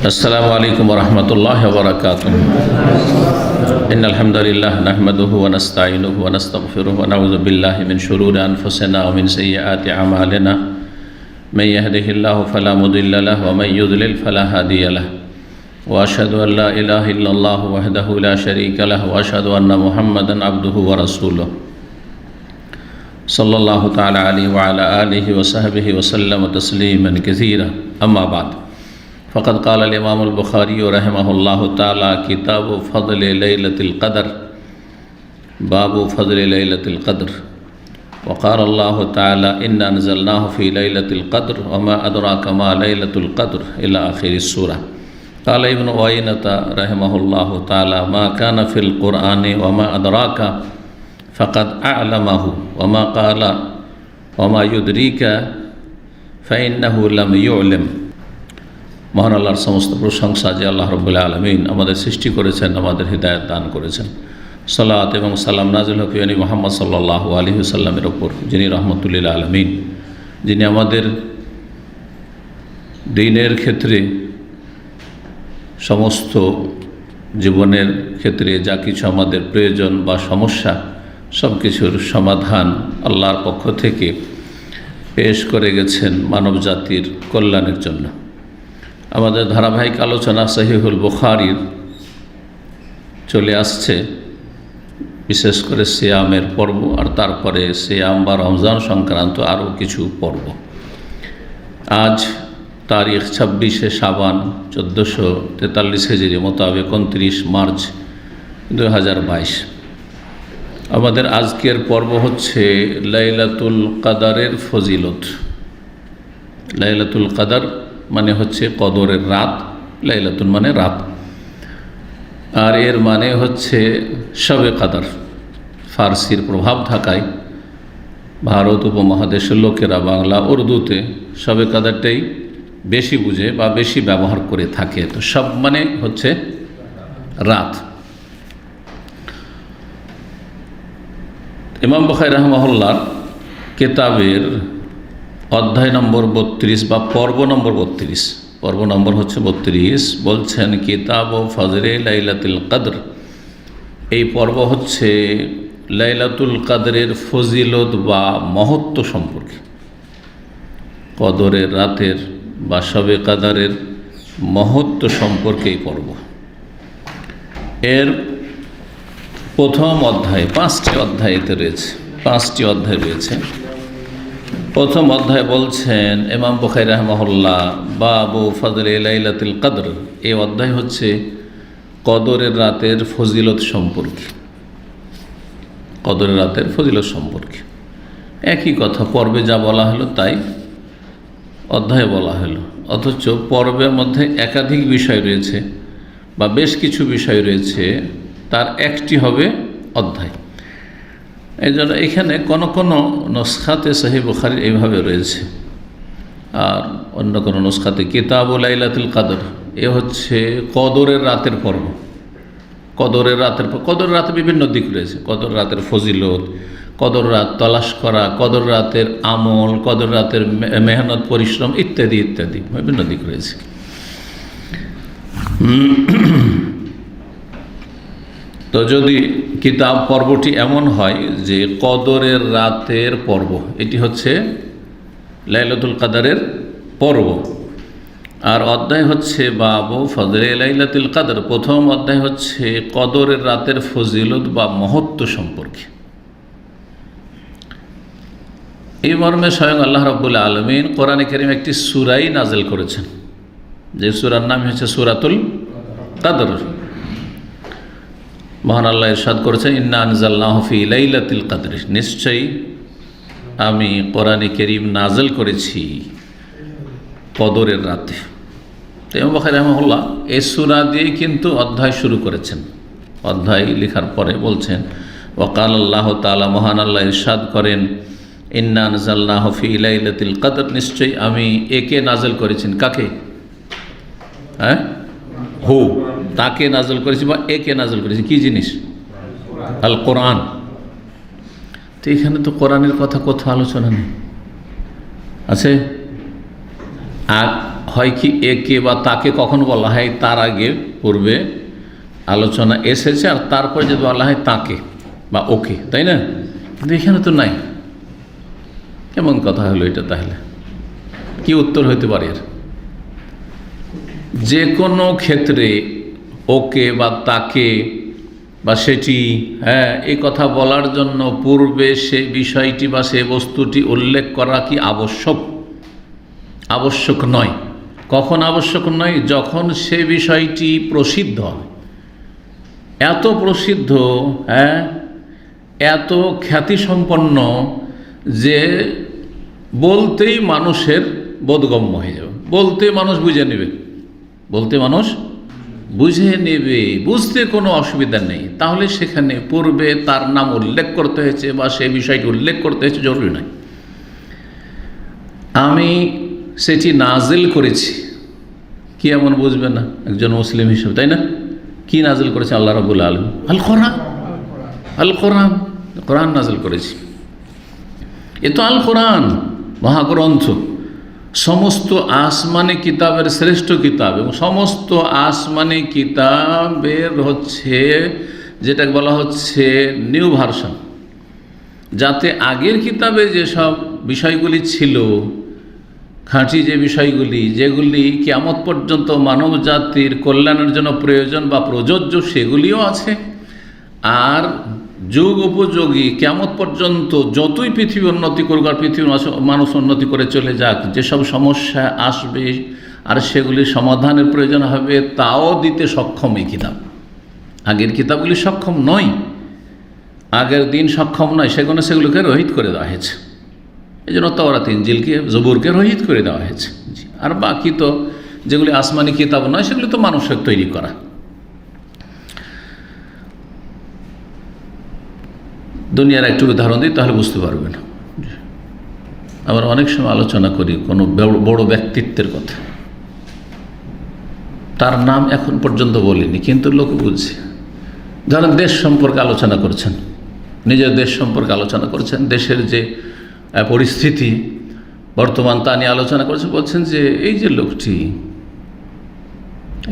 अस्सलामु अलैकुम वरहमतुल्लाहि वबरकातुहू। इन्नल हम्दुलिल्लाह नहमदुहु व नस्तईनुहु व नस्तगफिरुहु व नऊज़ु बिल्लाहि मिन शुरूरि अनफुसिना व मिन सय्यिआति अमालिना। मन यहदिहिल्लाहु फला मुदिल्ल लहु व मन युद्लिल फला हादिय लहु। व अशहदु अन ला इलाहा इल्लल्लाहु वहदहु ला शरीका लहु व अशहदु अन्न मुहम्मदन अब्दुहु व रसूलुहु सल्लल्लाहु तआला अलैहि व अला आलिहि व सहबिहि व सल्लम तस्लीमन कसीरा। अम्मा बाद फ़क़द क़ाल इमाम बुखारी रहमहुल्लाहु ताला किताबु फ़ज़्ल लैलतिल क़द्र बाबु फ़ज़्ल लैलतिल क़द्र व क़ाल अल्लाहु ताला इन्ना अंज़लनाहु फ़ी लैलतिल क़द्र व मा अदराका मा लैलतुल क़द्र इला आख़िरिस सूरा। क़ाल इब्न उयैनता रहमहुल्लाहु ताला मा काना फ़िल क़ुरआनि व मा अदराका फ़क़द अअलमहु व मा क़ाला व मा युदरीका फ़इन्नहु लम युअलम। মহান আল্লাহর সমস্ত প্রশংসা যে আল্লাহ রাব্বুল আলামিন আমাদের সৃষ্টি করেছেন, আমাদের হিদায়াত দান করেছেন। সালাত এবং সালাম নাজিল হোক নবী মুহাম্মদ সাল্লাল্লাহু আলাইহি ওয়াসাল্লামের ওপর, যিনি রহমতুল লিল আলামিন, যিনি আমাদের দ্বীনের ক্ষেত্রে সমস্ত জীবনের ক্ষেত্রে যা কিছু আমাদের প্রয়োজন বা সমস্যা সব কিছুর সমাধান আল্লাহর পক্ষ থেকে পেশ করে গেছেন মানব জাতির কল্যাণের জন্য। আমাদের ধারাবাহিক আলোচনা সহিহুল বুখারীর চলে আসছে, বিশেষ করে সিয়ামের পর্ব আর তারপরে সিয়াম বা রমজান সংক্রান্ত আরও কিছু পর্ব। আজ তারিখ 26শে শাবান 1443 হিজরি মোতাবেক 29 মার্চ 2022। আমাদের আজকের পর্ব হচ্ছে লাইলাতুল কদরের ফজিলত। লাইলাতুল কদর মানে হচ্ছে কদরের রাত, লাইলাতুল মানে রাত, আর এর মানে হচ্ছে শবে কদর। ফার্সির প্রভাব থাকায় ভারত উপমহাদেশের লোকেরা বাংলা উর্দুতে শবে কদরটাই বেশি বুঝে বা বেশি ব্যবহার করে থাকে। তো সব মানে হচ্ছে রাত। ইমাম বুখারী রাহিমাহুল্লাহর কিতাবের অধ্যায় নম্বর 32 বা পর্ব নম্বর 32, পর্ব নম্বর হচ্ছে 32, বলছেন কিতাব ফজরে লাইলাতুল কদর। এই পর্ব হচ্ছে লাইলাতুল কদরের ফজিলত বা মহত্ব সম্পর্কে, কদরের রাতের বা শবে কদরের মহত্ব সম্পর্কে এই পর্ব। এর প্রথম অধ্যায় 5টি অধ্যায় এতে রয়েছে, 5টি অধ্যায় রয়েছে। প্রথম অধ্যায় বলছেন ইমাম বুখারী রাহিমাহুল্লাহ বাবু ফজলে লাইলাতুল কদর। এই অধ্যায় হচ্ছে কদরের রাতের ফজিলত সম্পর্কে, কদরের রাতের ফজিলত সম্পর্কে। একই কথা পর্বে যা বলা হলো তাই অধ্যায়ে বলা হলো, অথচ পর্বের মধ্যে একাধিক বিষয় রয়েছে বা বেশ কিছু বিষয় রয়েছে, তার একটি হবে অধ্যায়। এই জন্য এখানে কোনো কোনো নুসখাতে সহিহ বুখারী এইভাবে রয়েছে, আর অন্য কোনো নুসখাতে কিতাবু লাইলাতুল কদর। এ হচ্ছে কদরের রাতের পর্ব। কদরের রাতের কদরের রাতে বিভিন্ন দিক রয়েছে, কদর রাতের ফজিলত, কদর রাত তলাশ করা, কদর রাতের আমল, কদর রাতের মেহনত পরিশ্রম ইত্যাদি ইত্যাদি বিভিন্ন দিক রয়েছে। তো যদি কিতাব পর্বটি এমন হয় যে কদরের রাতের পর্ব, এটি হচ্ছে লাইলাতুল কদরের পর্ব, আর অধ্যায় হচ্ছে বাবু ফজলে লাইলাতুল কদর। প্রথম অধ্যায় হচ্ছে কদরের রাতের ফজিলত বা মহত্ব সম্পর্কে। এই মর্মে স্বয়ং আল্লাহ রাব্বুল আলামিন কোরআনে কারীমে একটি সূরাই নাযিল করেছেন, যে সূরার নাম হচ্ছে সূরাতুল কদর। মহান আল্লাহ ইরশাদ করেছেন ইন্না আনজালনাহু ফি লাইলাতিল কদর, নিশ্চয়ই আমি কোরআনে কারীম নাযিল করেছি কদরের রাতে। ইমাম বুখারী রাহিমাহুল্লাহ এই সূরা দিয়ে কিন্তু অধ্যায় শুরু করেছেন। অধ্যায় লেখার পরে বলছেন ওয়াকাল আল্লাহু তাআলা, মহান আল্লাহ ইরশাদ করেন ইন্না আনজালনাহু ফি লাইলাতিল কদর, নিশ্চয়ই আমি একে নাযিল করেছেন। কাকে? হু, তাকে নাযিল করেছি বা একে নাযিল করেছি। কি জিনিস? আল কোরআন। তো এখানে তো কোরআনের কথা কোথাও আলোচনা নেই, আছে? আর হয় কি একে বা তাকে কখন বলা হয় তার আগে পূর্বে আলোচনা এসেছে, আর তারপরে যদি বলা হয় তাকে বা ওকে, তাই না? কিন্তু এখানে তো নাই। কেমন কথা হলো এটা? তাহলে কি উত্তর হইতে পারে এর? যে কোনো ক্ষেত্রে ওকে বা তাকে বা সেটি, এই কথা বলার জন্য পূর্বে সে বিষয়টি বা সে বস্তুটি উল্লেখ করা কি আবশ্যক? আবশ্যক নয়। কখন আবশ্যক নয়? যখন সে বিষয়টি প্রসিদ্ধ হয়, এত প্রসিদ্ধ, এত খ্যাতিসম্পন্ন যে বলতেই মানুষের বোধগম্য হয়ে যাবে, বলতে মানুষ বুঝে নেবে, বলতে মানুষ বুঝে নেবে, বুঝতে কোনো অসুবিধা নেই। তাহলে সেখানে পূর্বে তার নাম উল্লেখ করতে হয়েছে বা সে বিষয়টি উল্লেখ করতে হয়েছে জরুরি নয়। আমি সেটি নাজিল করেছি, কি এমন বুঝবে না একজন মুসলিম হিসেবে, তাই না? কি নাজিল করেছে আল্লাহ রাব্বুল আলামিন? আল কোরআন। আল কোরআন, কোরআন নাজিল করেছি। এ তো আল কোরআন, মহাগ্রন্থ, সমস্ত আসমানি কিতাবের শ্রেষ্ঠ কিতাব, এবং সমস্ত আসমানি কিতাবের হচ্ছে যেটাকে বলা হচ্ছে নিউ ভার্সন, যাতে আগের কিতাবে যেসব বিষয়গুলি ছিল, খাঁটি যে বিষয়গুলি, যেগুলি কিয়ামত পর্যন্ত মানব জাতির কল্যাণের জন্য প্রয়োজন বা প্রযোজ্য, সেগুলিও আছে। আর যুগ উপযোগী কিয়ামত পর্যন্ত যতই পৃথিবী উন্নতি করুক আর পৃথিবীর মানুষ উন্নতি করে চলে যাক, যেসব সমস্যা আসবে আর সেগুলির সমাধানের প্রয়োজন হবে, তাও দিতে সক্ষম এই কিতাব। আগের কিতাবগুলি সক্ষম নয়, আগের দিন সক্ষম নয়, সেগুলোকে রহিত করে দেওয়া হয়েছে। এই জন্য তাওরাত, ইনজিলকে, জবুরকে রহিত করে দেওয়া হয়েছে। আর বাকি তো যেগুলি আসমানি কিতাব নয়, সেগুলি তো মানুষের তৈরি করা। দুনিয়ার একটু উদাহরণ দিই, তাহলে বুঝতে পারবেন। আবার অনেক সময় আলোচনা করি কোনো বড় ব্যক্তিত্বের কথা, তার নাম এখন পর্যন্ত বলিনি, কিন্তু লোক বুঝছে। ধরেন দেশ সম্পর্কে আলোচনা করছেন, নিজের দেশ সম্পর্কে আলোচনা করছেন, দেশের যে পরিস্থিতি বর্তমান তা নিয়ে আলোচনা করছেন, বলছেন যে এই যে লোকটি,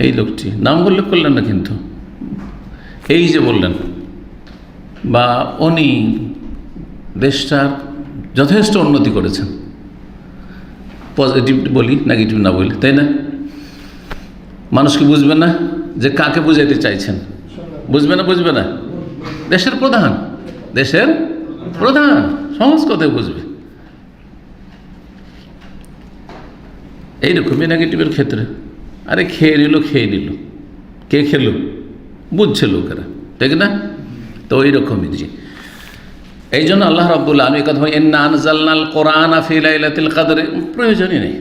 এই লোকটি, নাম উল্লেখ করলেন না কিন্তু, এই যে বললেন, বা উনি দেশটার যথেষ্ট উন্নতি করেছেন। পজিটিভ বলি, নেগেটিভ না বলি, তাই না? মানুষকে বুঝবে না যে কাকে বুঝাইতে চাইছেন? বুঝবে না, বুঝবে না। দেশের প্রধান, দেশের প্রধান, সহজ কথায় বুঝবে। এইরকমই নেগেটিভের ক্ষেত্রে, আরে খেয়ে নিল, কে খেলো? বুঝছে লোকেরা, ঠিক না? তো ওই রকমই জি। এই জন্য আল্লাহ রাব্বুল আলামিন কথা হয়, ইন্না আনজালনাল কোরআনা ফি লাইলাতিল কদর, প্রয়োজনই নেই,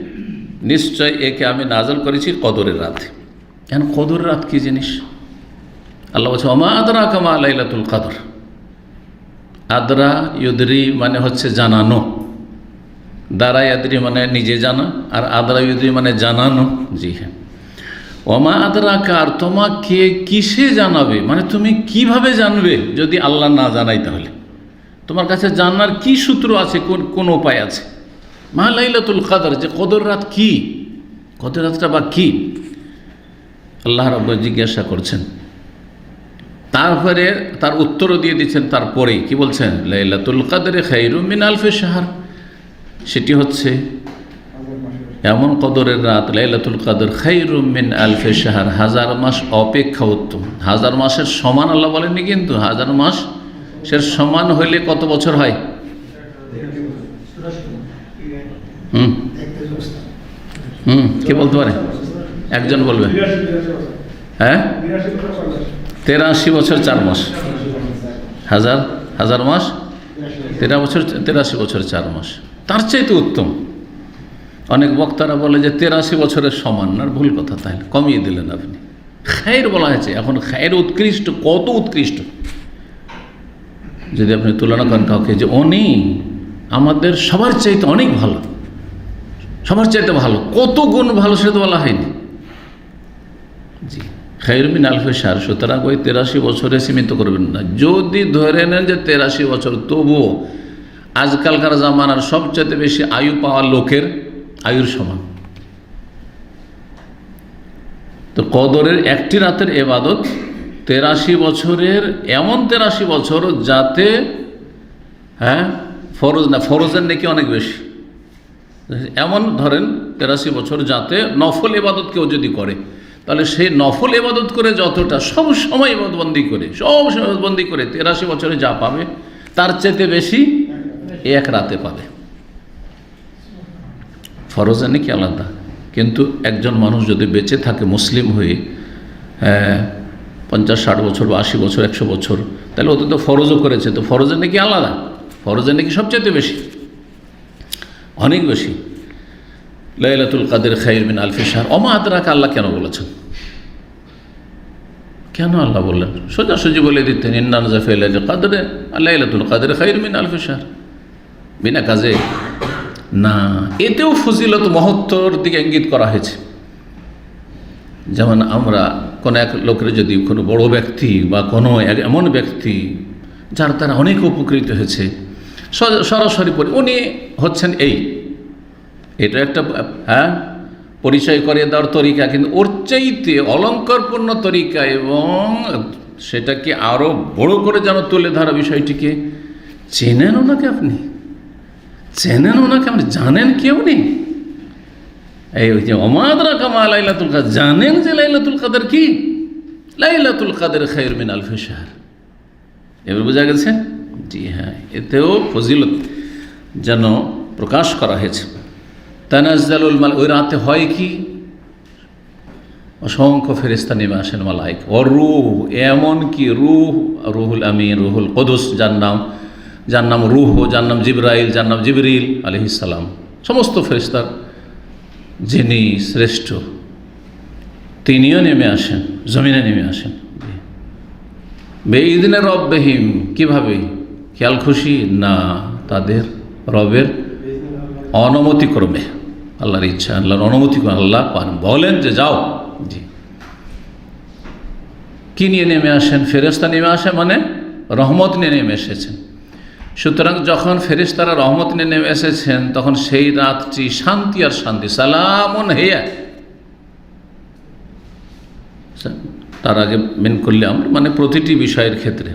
নিশ্চয় একে আমি নাযিল করেছি কদরের রাতে। এখন কদরের রাত কি জিনিস? আল্লাহ বলছে, ওমা আদরাকা মা লাইলাতুল কদর। আদরা ইউদরি মানে হচ্ছে জানানো, দারা ইয়াদরি মানে নিজে জানা, আর আদরা ইউদরি মানে জানানো। জি হ্যাঁ। ওমা আদরাকা, আর তোমাকে কিসে জানাবে, মানে তুমি কিভাবে জানবে যদি আল্লাহ না জানাই? তাহলে তোমার কাছে জানার কি সূত্র আছে, কোন উপায় আছে? মা লাইলাতুল কদর, যে কদর রাত কি, কদর রাতটা বা কি, আল্লাহ রাব্বুল জিজ্ঞাসা করছেন। তারপরে তার উত্তরও দিয়ে দিচ্ছেন। তারপরেই কি বলছেন? লাইলাতুল কদরে খায়রুম মিন আলফি শাহর, সেটি হচ্ছে এমন কদরের রাত, লাইলাতুল কদর খায়রুম মিন আলফি শাহর, 1000 মাস অপেক্ষা উত্তম। 1000 মাসের সমান আল্লাহ বলেননি, কিন্তু 1000 মাসের সমান হইলে কত বছর হয়? কে বলতে পারে? একজন বলবে। হ্যাঁ, 83 বছর 4 মাস। 1000 মাস 83 বছর 4 মাস, তার চাইতে উত্তম। অনেক বক্তারা বলে যে 83 বছরের সমান, না, ভুল কথা, তাহলে কমিয়ে দিলেন আপনি। খায়ের বলা হয়েছে, এখন খায়ের উৎকৃষ্ট, কত উৎকৃষ্ট যদি আপনি তুলনা করেন কাউকে, যে উনি আমাদের সবার চাইতে অনেক ভালো, সবার চাইতে ভালো, কত গুণ ভালো, সেটা তো বলা হয়নি। জি, খায়রুম মিন আলফি শাহর। সুতরাং ওই 83 বছরে সীমিত করবেন না। যদি ধরে নেন যে 83 বছর, তবুও আজকালকার জামানার সবচেয়ে বেশি আয়ু পাওয়া লোকের আয়ুর সমান। তো কদরের একটি রাতের ইবাদত 83 বছরের, এমন 83 বছর যাতে ফরজ না, ফরজের নাকি অনেক বেশি, এমন ধরেন 83 বছর যাতে নফল ইবাদত কেউ যদি করে, তাহলে সেই নফল ইবাদত করে যতটা সব সময় ইবাদতবন্দি করে, সব সময় ইবাদতবন্দি করে 83 বছরে যা পাবে তার চেয়ে বেশি এক রাতে পাবে। ফরজের নাকি আলাদা, কিন্তু একজন মানুষ যদি বেঁচে থাকে মুসলিম হয়ে 50-60 বছর বা 80 বছর 100 বছর, তাহলে ওতে তো ফরজও করেছে, তো ফরজের নাকি আলাদা, ফরজের নাকি সবচেয়ে বেশি, অনেক বেশি। লাইলাতুল কাদের খায়রুম মিন আলফি শাহর। ওমা আদরাকা, আল্লাহ কেন বলেছেন? কেন আল্লাহ বললেন? সোজাসুজি বলে দিতেন ইন্না নাযা ফি লাইলাতুল কাদরে লাইলাতুল কাদের খায়রুম মিন আলফি শাহর, বিনা কাজে না। এতেও ফজিলত মহত্বর দিকে ইঙ্গিত করা হয়েছে। যেমন আমরা কোনো এক লোকের যদি কোনো বড় ব্যক্তি বা কোনো এমন ব্যক্তি যার দ্বারা অনেক উপকৃত হয়েছে, সরাসরি উনি হচ্ছেন এটা একটা পরিচয় করিয়ে দেওয়ার তরিকা, কিন্তু ওর চাইতে অলঙ্কারপূর্ণ তরিকা এবং সেটাকে আরও বড় করে যেন তুলে ধরা বিষয়টিকে। চেনেন ওনাকে আপনি? চেনেন ওনাকে আপনি? জানেন কেউ নেই? এই যে ওমা আদরাকা মা লাইলাতুল কাদর, জানেন যে লাইলাতুল কাদর কি? লাইলাতুল কাদের খায়রুম মিন আলফি শাহর। এবার বোঝা গেছে? জি হ্যাঁ, এতেও ফজিলত যেন প্রকাশ করা হয়েছে। তানাজ্জালুল মালায়েকা, ওই রাতে হয় কি? অসংখ্য ফেরেশতা নেমে আসেন, মালায়েকা ও রূহ, এমন কি রূহ, রুহুল আমিন, রুহুল কুদুস, যার নাম রূহ, যার নাম জিবরাইল, যার নাম জিবরিল আলাইহিস সালাম, সমস্ত ফেরেশতার যিনি শ্রেষ্ঠ তিনিও নেমে আসেন, জমিনে নেমে আসেন। বেইদিনে রব্বিহিম, কীভাবে? খেয়াল খুশি না, তাদের রবের অনুমতিক্রমে, আল্লাহর ইচ্ছা, আল্লাহর অনুমতি, আল্লাহ বলেন যে যাও। জি, কি নিয়ে নেমে আসেন? ফেরেশতা নেমে আসে, মানে রহমত নিয়ে নেমে এসেছেন। সুতরাং যখন ফেরেশতারা রহমত নিয়ে নেমে এসেছেন, তখন সেই রাতটি শান্তি আর শান্তি, সালামুন হিয়া। তার আগে মেন করলে আমরা মানে প্রতিটি বিষয়ের ক্ষেত্রে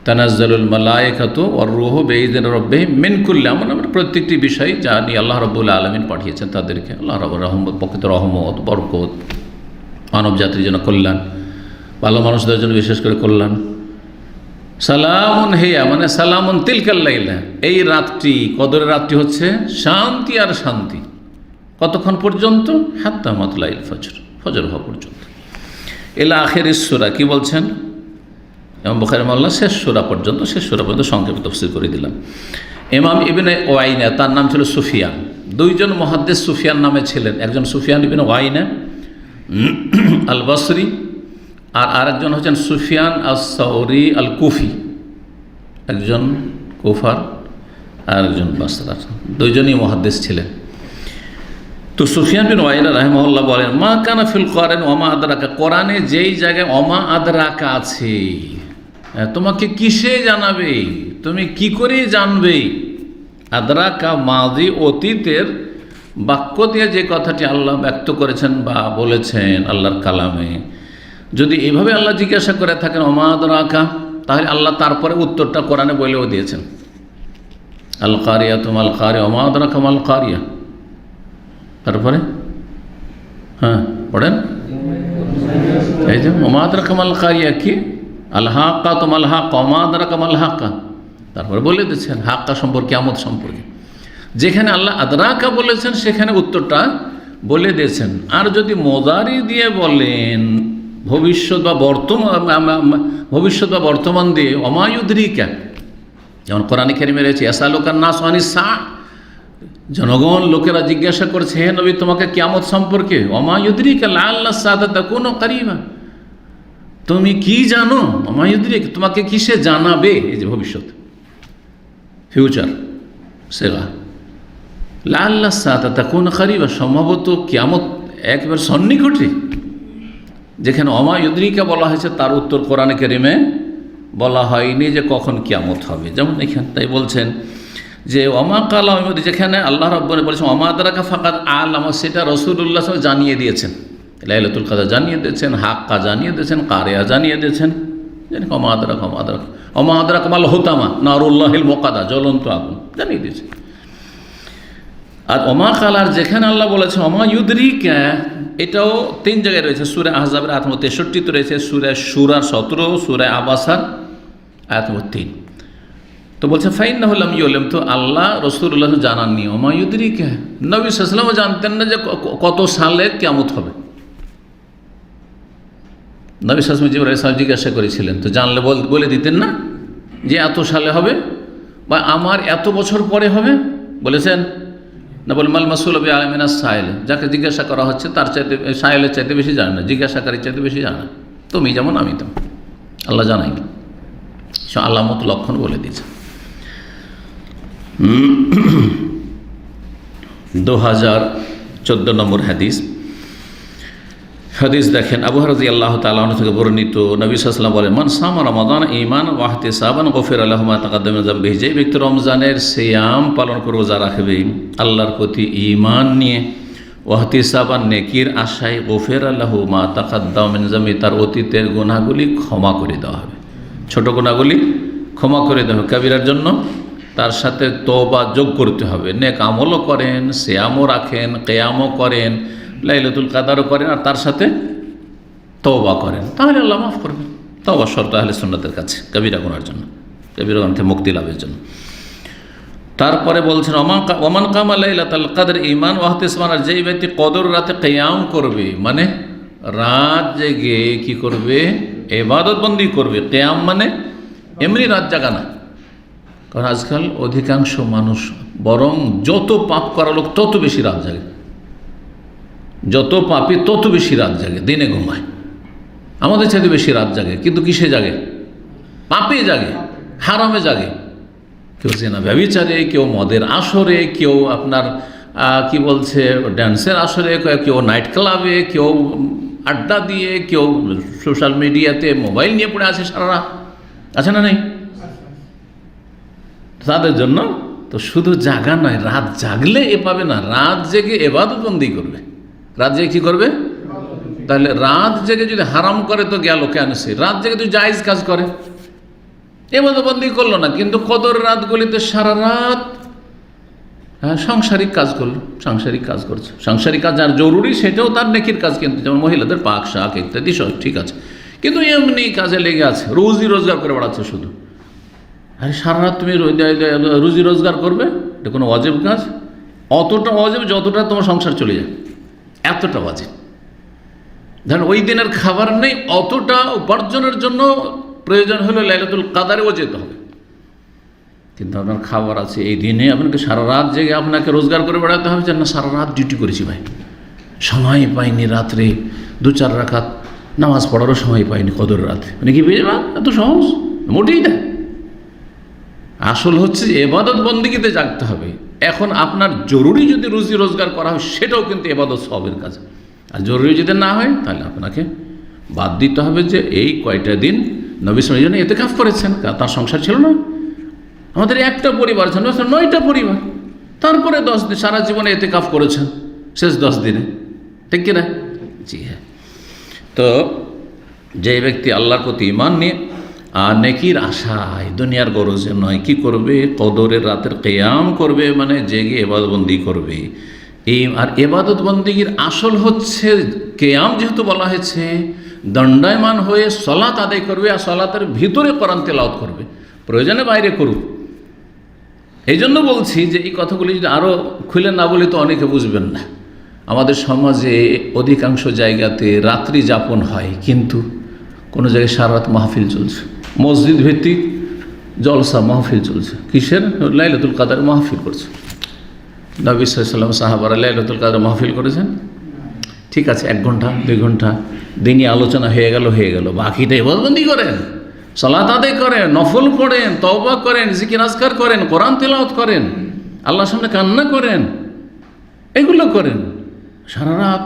তানাজ্জালুল মালায়েকাতু ওয়ার রূহু বিইযনি রাব্বিহিম মিন কুল্লি আমর, আমরা প্রত্যেকটি বিষয় যা নিয়ে আল্লাহ রাব্বুল আলামিন পাঠিয়েছেন তাদেরকে, আল্লাহ রাব্বুর রহমত, প্রকৃত রহমত, বরকত, মানব জাতির জন্য কল্যাণ, ভালো মানুষদের জন্য বিশেষ করে কল্যাণ। সালামুন হিয়া মানে সালামুন তিলকাল লাইলা, এই রাতটি, কদরের রাতটি হচ্ছে শান্তি আর শান্তি। কতক্ষণ পর্যন্ত? হাত্তা মাতলাইল ফজর, ফজর হওয়া পর্যন্ত। এলা আখিরিস সূরা, কি বলছেন ইমাম বুখারী রাহিমাহুল্লাহ? শেষ সূরা পর্যন্ত, শেষ সূরা পর্যন্ত সংক্ষেপে তাফসীর করে দিলাম। ইমাম ইবনে ওয়াইনা, তার নাম ছিল সুফিয়ান। দুইজন মুহাদ্দিস সুফিয়ান নামে ছিলেন, একজন সুফিয়ান ইবনে ওয়াইনা আল বসরি, আর আরেকজন হচ্ছেন সুফিয়ান আস-সাউরি আল কুফি, একজন কুফার আর একজন বাসরার, দুইজনই মুহাদ্দিস ছিলেন। তো সুফিয়ান বিন ওয়াইনা রাহিমাহুল্লাহ বলেন, মা কানা ফিল কোরআন ওমা আদরাকা, কোরআনে যেই জায়গায় অমা আদরাকা আছে, তোমাকে কিসে জানাবে, তুমি কি করে জানবে? আদরাকা মাদি, অতীতের বাক্য দিয়ে যে কথাটি আল্লাহ ব্যক্ত করেছেন বা বলেছেন আল্লাহর কালামে, যদি এইভাবে আল্লাহ জিজ্ঞাসা করে থাকেন ওমা আদরাকা, তাহলে আল্লাহ তারপরে উত্তরটা কোরআনে বলেও দিয়েছেন, আল কারিয়া তুমাল কারিয়া ওমা আদরাকা মাল কারিয়া। তারপরে পড়েন, এই যে ওমা আদরাকা মাল কারিয়া কি? আল হাক্কা তুমাল হাক্কা ওমা আদরাকা মাল হাক্কা। তারপরে বলে দিচ্ছেন হাক্কা সম্পর্কে, কিয়ামত সম্পর্কে। যেখানে আল্লাহ আদরাকা বলেছেন সেখানে উত্তরটা বলে দিয়েছেন। আর যদি মুযারি দিয়ে বলেন, ভবিষ্যৎ বা বর্তমান দিয়ে, ওমা ইউদরিকা, যেমন কোরআনে কারিমে রয়েছে ইয়াসালুকান নাসু আনিস সাআ, জনগণ লোকেরা জিজ্ঞাসা করছে হে নবী তোমাকে কিয়ামত সম্পর্কে, ওমা ইউদরিকা লাআল্লা সাআতা তাকুনু কারিবা, তুমি কি জানো? ওমা ইউদরিকা, তোমাকে কিসে জানাবে? এই যে ভবিষ্যৎ, ফিউচার সেগা, লাআল্লা সাআতা তাকুনু কারিবা, সম্ভবত কিয়ামত একবার সন্নিকটে। যেখানে ওমা ইউদরিকা বলা হয়েছে তার উত্তর কোরআনে কারিমে বলা হয়নি যে কখন কিয়ামত হবে। যেমন এখানে তাই বলছেন যে ওমা কালা, যেখানে আল্লাহ রাব্বুল বলেছেন ওমা আদরাকা ফাকাদ আলাম, সেটা রাসূলুল্লাহ সাল্লাল্লাহু আলাইহি ওয়াসাল্লাম জানিয়ে দিয়েছেন। লাইলাতুল কদর জানিয়ে দিয়েছেন, হাক্কা জানিয়ে দিয়েছেন, কারিয়া জানিয়ে দিয়েছেন, জানি অমা আদরাক মাল হুতামা নারুল্লাহিল মুকাদা, জ্বলন্ত আগুন জানিয়ে দিয়েছেন। আর অমা কালার যেখানে আল্লাহ বলেছেন অমা ইউদরিকা, এটাও 3 জায়গায় রয়েছে। সূরা আহজাবের আয়াত নম্বর 63 রয়েছে, সূরা সূরা 17, সূরা আবাসার আয়াত নম্বর 3। তো বলছে ফাইন্নাহু লাম ইউলাম, তো আল্লাহ রাসূলুল্লাহ জানাননি। অমা ইউদরিকা, নবী সাল্লাল্লাহু আলাইহি ওয়াসাল্লাম জানতেন না যে কত সালে কিয়ামত হবে। নবী সাল্লাল্লাহু আলাইহি ওয়াসাল্লাম জিজ্ঞাসা করেছিলেন, তো জানলে বলে দিতেন না যে এত সালে হবে বা আমার এত বছর পরে হবে? বলেছেন না? বলে মাল মাসউল বিআলামিনা সাইল, যাকে জিজ্ঞাসা করা হচ্ছে তার চাইতে, সাইলের চাইতে বেশি জানে না, জিজ্ঞাসাকারীর চাইতে বেশি জানে। তুমি যেমন আমি তেমন, আল্লাহ জানাইনি। সে আলামত লক্ষণ বলে দিয়েছে। 2014 নম্বর হাদিস দেখেন, আবু হুরায়রা রাদিয়াল্লাহু তাআলা আনহু থেকে বর্ণিত, নবী সাল্লাল্লাহু আলাইহি ওয়াসাল্লাম বলেন, মান সামা রমাদান ঈমানান ওয়া ইহতিসাবান গুফিরা লাহু মা তাকাদ্দামা মিন যামবিহি, যে ব্যক্তি রমজানের সিয়াম পালন করে, রোজা রাখবে আল্লাহর প্রতি ঈমান নিয়ে, ওয়া ইহতিসাবান নেকির আশায়, গুফিরা লাহু মা তাকাদ্দামা মিন যামবিহি, তার অতীতের গুনাহগুলি ক্ষমা করে দেওয়া হবে। ছোট গুনাহগুলি ক্ষমা করে দেওয়া হবে। কাবিরার জন্য তার সাথে তওবা যোগ করতে হবে। নেক আমলও করেন, সিয়ামও রাখেন, কিয়ামও করেন, লাইলাতুল কদরও করেন, আর তার সাথে তওবা করেন, তাহলে আল্লাহ মাফ করবেন। তওবা শর্ত আহলে সুন্নাতের কাছে কবিরা গুনার জন্য, কবিরা গুনাহ থেকে মুক্তি লাভের জন্য। তারপরে বলছেন ওমান কামা লাইলাতুল কদর ঈমান ওয়া ইহতিসাবান, আর যেই ব্যক্তি কদর রাতে কিয়াম করবে, মানে রাত জেগে কি করবে? ইবাদত বন্দি করবে। কিয়াম মানে এমনি রাত জাগা না, কারণ আজকাল অধিকাংশ মানুষ বরং যত পাপ করা লোক তত বেশি রাত জাগে, যত পাপী তত বেশি রাত জাগে, দিনে ঘুমায়, আমাদের চাইতে বেশি রাত জাগে। কিন্তু কিসে জাগে? পাপে জাগে, হারামে জাগে। কেউ জেনা ব্যভিচারে, কেউ মদের আসরে, কেউ আপনার কি বলছে ড্যান্সের আসরে, কেউ নাইট ক্লাবে, কেউ আড্ডা দিয়ে, কেউ সোশ্যাল মিডিয়াতে মোবাইল নিয়ে পড়ে আছে সারা রাত, আছে না নেই? তাদের জন্য তো শুধু জাগা নয়, রাত জাগলে এ পাবে না, রাত জেগে ইবাদত বন্দি করবে। রাত জেগে কী করবে? তাহলে রাত জেগে যদি হারাম করে তো গেল কেন? সে রাত জেগে তুই জায়েজ কাজ করে, ইবাদত বন্দি করলো না, কিন্তু কদর রাতগুলিতে সারা রাত সাংসারিক কাজ করলো, সাংসারিক কাজ করছে। সাংসারিক কাজ আর জরুরি, সেটাও তার নেকির কাজ, কিন্তু যেমন মহিলাদের পাক শাক ইত্যাদি সব ঠিক আছে, কিন্তু এমনি কাজে লেগে আছে, রুজি রোজগার করে বেড়াচ্ছে শুধু। আরে সারা রাত তুমি রুজি রোজগার করবে, এটা কোনো ওয়াজিব কাজ? অতটা ওয়াজিব যতটা তোমার সংসার চলে যায়, এতটা ওয়াজিব। ধরেন ওই দিনের খাবার নেই, অতটা উপার্জনের জন্য প্রয়োজন হলে লাইলাতুল কদরেও যেতে হবে, কিন্তু আপনার খাবার আছে এই দিনে, আপনাকে সারা রাত জেগে আপনাকে রোজগার করে বেড়াতে হবে। যে না, সারা রাত ডিউটি করেছি ভাই, সময় পাইনি, রাত্রে 2-4 রাকাত নামাজ পড়ারও সময় পাইনি কদর রাতে, মানে কি পেয়ে যাবা? এত সহজ মোটেই না। আসল হচ্ছে যে ইবাদত বন্দেগীতে জাগতে হবে। এখন আপনার জরুরি যদি রুজি রোজগার করা হয়, সেটাও কিন্তু ইবাদত সওয়াবের কাজ। আর জরুরি যদি না হয়, তাহলে আপনাকে বাদ দিতে হবে যে এই কয়টা দিন নবী সাল্লাল্লাহু আলাইহি ওয়াসাল্লাম ইতিকাফ করেছেন, তার সংসার ছিল না। আমাদের একটা পরিবার ছিল, 9টা পরিবার, তারপরে 10 দিন সারা জীবনে ইতিকাফ করেছেন, শেষ 10 দিনে, ঠিক কিনা? জি হ্যাঁ। তো যে ব্যক্তি আল্লাহর প্রতি ঈমান নিয়ে আর নেকির আশায়, দুনিয়ার গরজে নয়, কি করবে? কদরের রাতের কিয়াম করবে, মানে জেগে ইবাদতবন্দি করবে। আর ইবাদত বন্দিগির আসল হচ্ছে কিয়াম, যেহেতু বলা হয়েছে দণ্ডায়মান হয়ে সালাত আদায় করবে, আর সালাতের ভিতরে কোরআন তেলাওয়াত করবে, প্রয়োজনে বাইরে করুক। এই জন্য বলছি যে এই কথাগুলি যদি আরও খুলে না বলি তো অনেকে বুঝবেন না। আমাদের সমাজে অধিকাংশ জায়গাতে রাত্রি যাপন হয়, কিন্তু কোনো জায়গায় সারা রাত মাহফিল চলছে, মসজিদ ভিত্তিক জলসা মাহফিল চলছে। কিসের? লাইলাতুল কদর মাহফিল করছে। নবী সাল্লাল্লাহু আলাইহি ওয়াসাল্লাম সাহাবারা লাইলাতুল কদর মাহফিল করেছেন, ঠিক আছে, 1 ঘন্টা 2 ঘন্টা দিনই আলোচনা হয়ে গেল, বাকিটা ইবাদতবন্দি করেন, সালাত আদায় করেন, নফল পড়েন, তওবা করেন, জিকির আজকার করেন, কোরআন তেলাওয়াত করেন, আল্লাহর সামনে কান্না করেন, এগুলো করেন। সারা রাত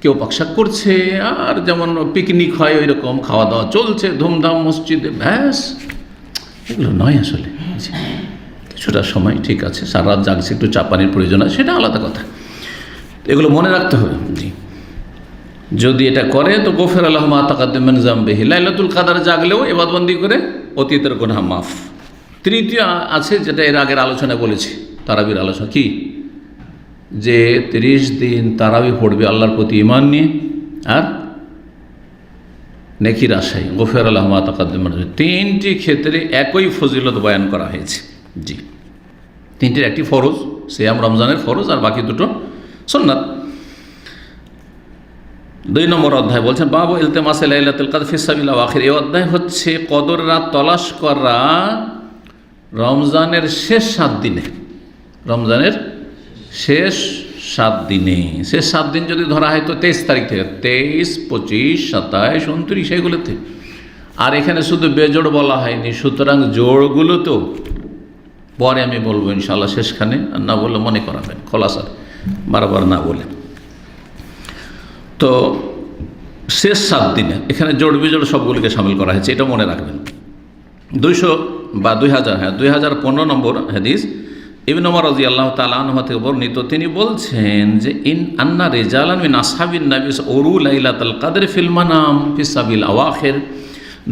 কেউ পাকশাক করছে, আর যেমন পিকনিক হয় ওই রকম খাওয়া দাওয়া চলছে ধুমধাম মসজিদে, ব্যাস, এগুলো নয় আসলে। কিছুটা সময় ঠিক আছে, সারা রাত জাগছে, একটু চা পানির প্রয়োজন আছে, সেটা আলাদা কথা, এগুলো মনে রাখতে হবে। জি। যদি এটা করে তো গফির আল্লাহ মা তাকাদ্দাম মিন যামবিহি, লাইলাতুল কদর জাগলেও ইবাদতবন্দি করে অতীতের গুনাহ মাফ। তৃতীয় আছে যেটা এর আগের আলোচনায় বলেছি, তারাবির আলোচনা কি, যে 30 দিন তারাবি পড়বে আল্লাহর প্রতি ঈমান নিয়ে আর নেকির আশায়, গফির আল্লাহ মা তাকাদ্দাম মিন যামবিহি। তিনটি ক্ষেত্রে একই ফজিলত বয়ান করা হয়েছে। জি, তিনটির একটি ফরজ, সিয়াম রমজানের ফরজ, আর বাকি দুটো সুন্নাত। 2 নম্বর অধ্যায় বলছেন বাবু ইলতেমাসে লাইলাতুল কদর ফি সাবিল আওয়াখির। এই অধ্যায় হচ্ছে কদর রাত তলাশ করা রমজানের শেষ 7 দিনে, রমজানের শেষ 7 দিনে। শেষ 7 দিন যদি ধরা হয় তো 23 তারিখ থেকে, 23, 25, 27, 29 এগুলোতে। আর এখানে শুধু বেজোড় বলা হয়নি, সুতরাং জোড়গুলো তো পরে আমি বলবো ইনশাআল্লাহ শেষখানে, আর না বললে মনে করাবেন খোলাসা, বারবার না বলে। তো শেষ 7 দিনে এখানে জোড় বিজোড় সবগুলিকে সামিল করা হয়েছে, এটা মনে রাখবেন। 2015 নম্বর হাদিস, ইবনে ওমর রাদিয়াল্লাহু তাআলা আনহু থেকে বর্ণিত, তিনি বলছেন যে আন্না রিজালান মিন আসহাবিন নবী উরু লাইলাতুল কদর ফিল মানাম ফি সাবিল আওয়াখির।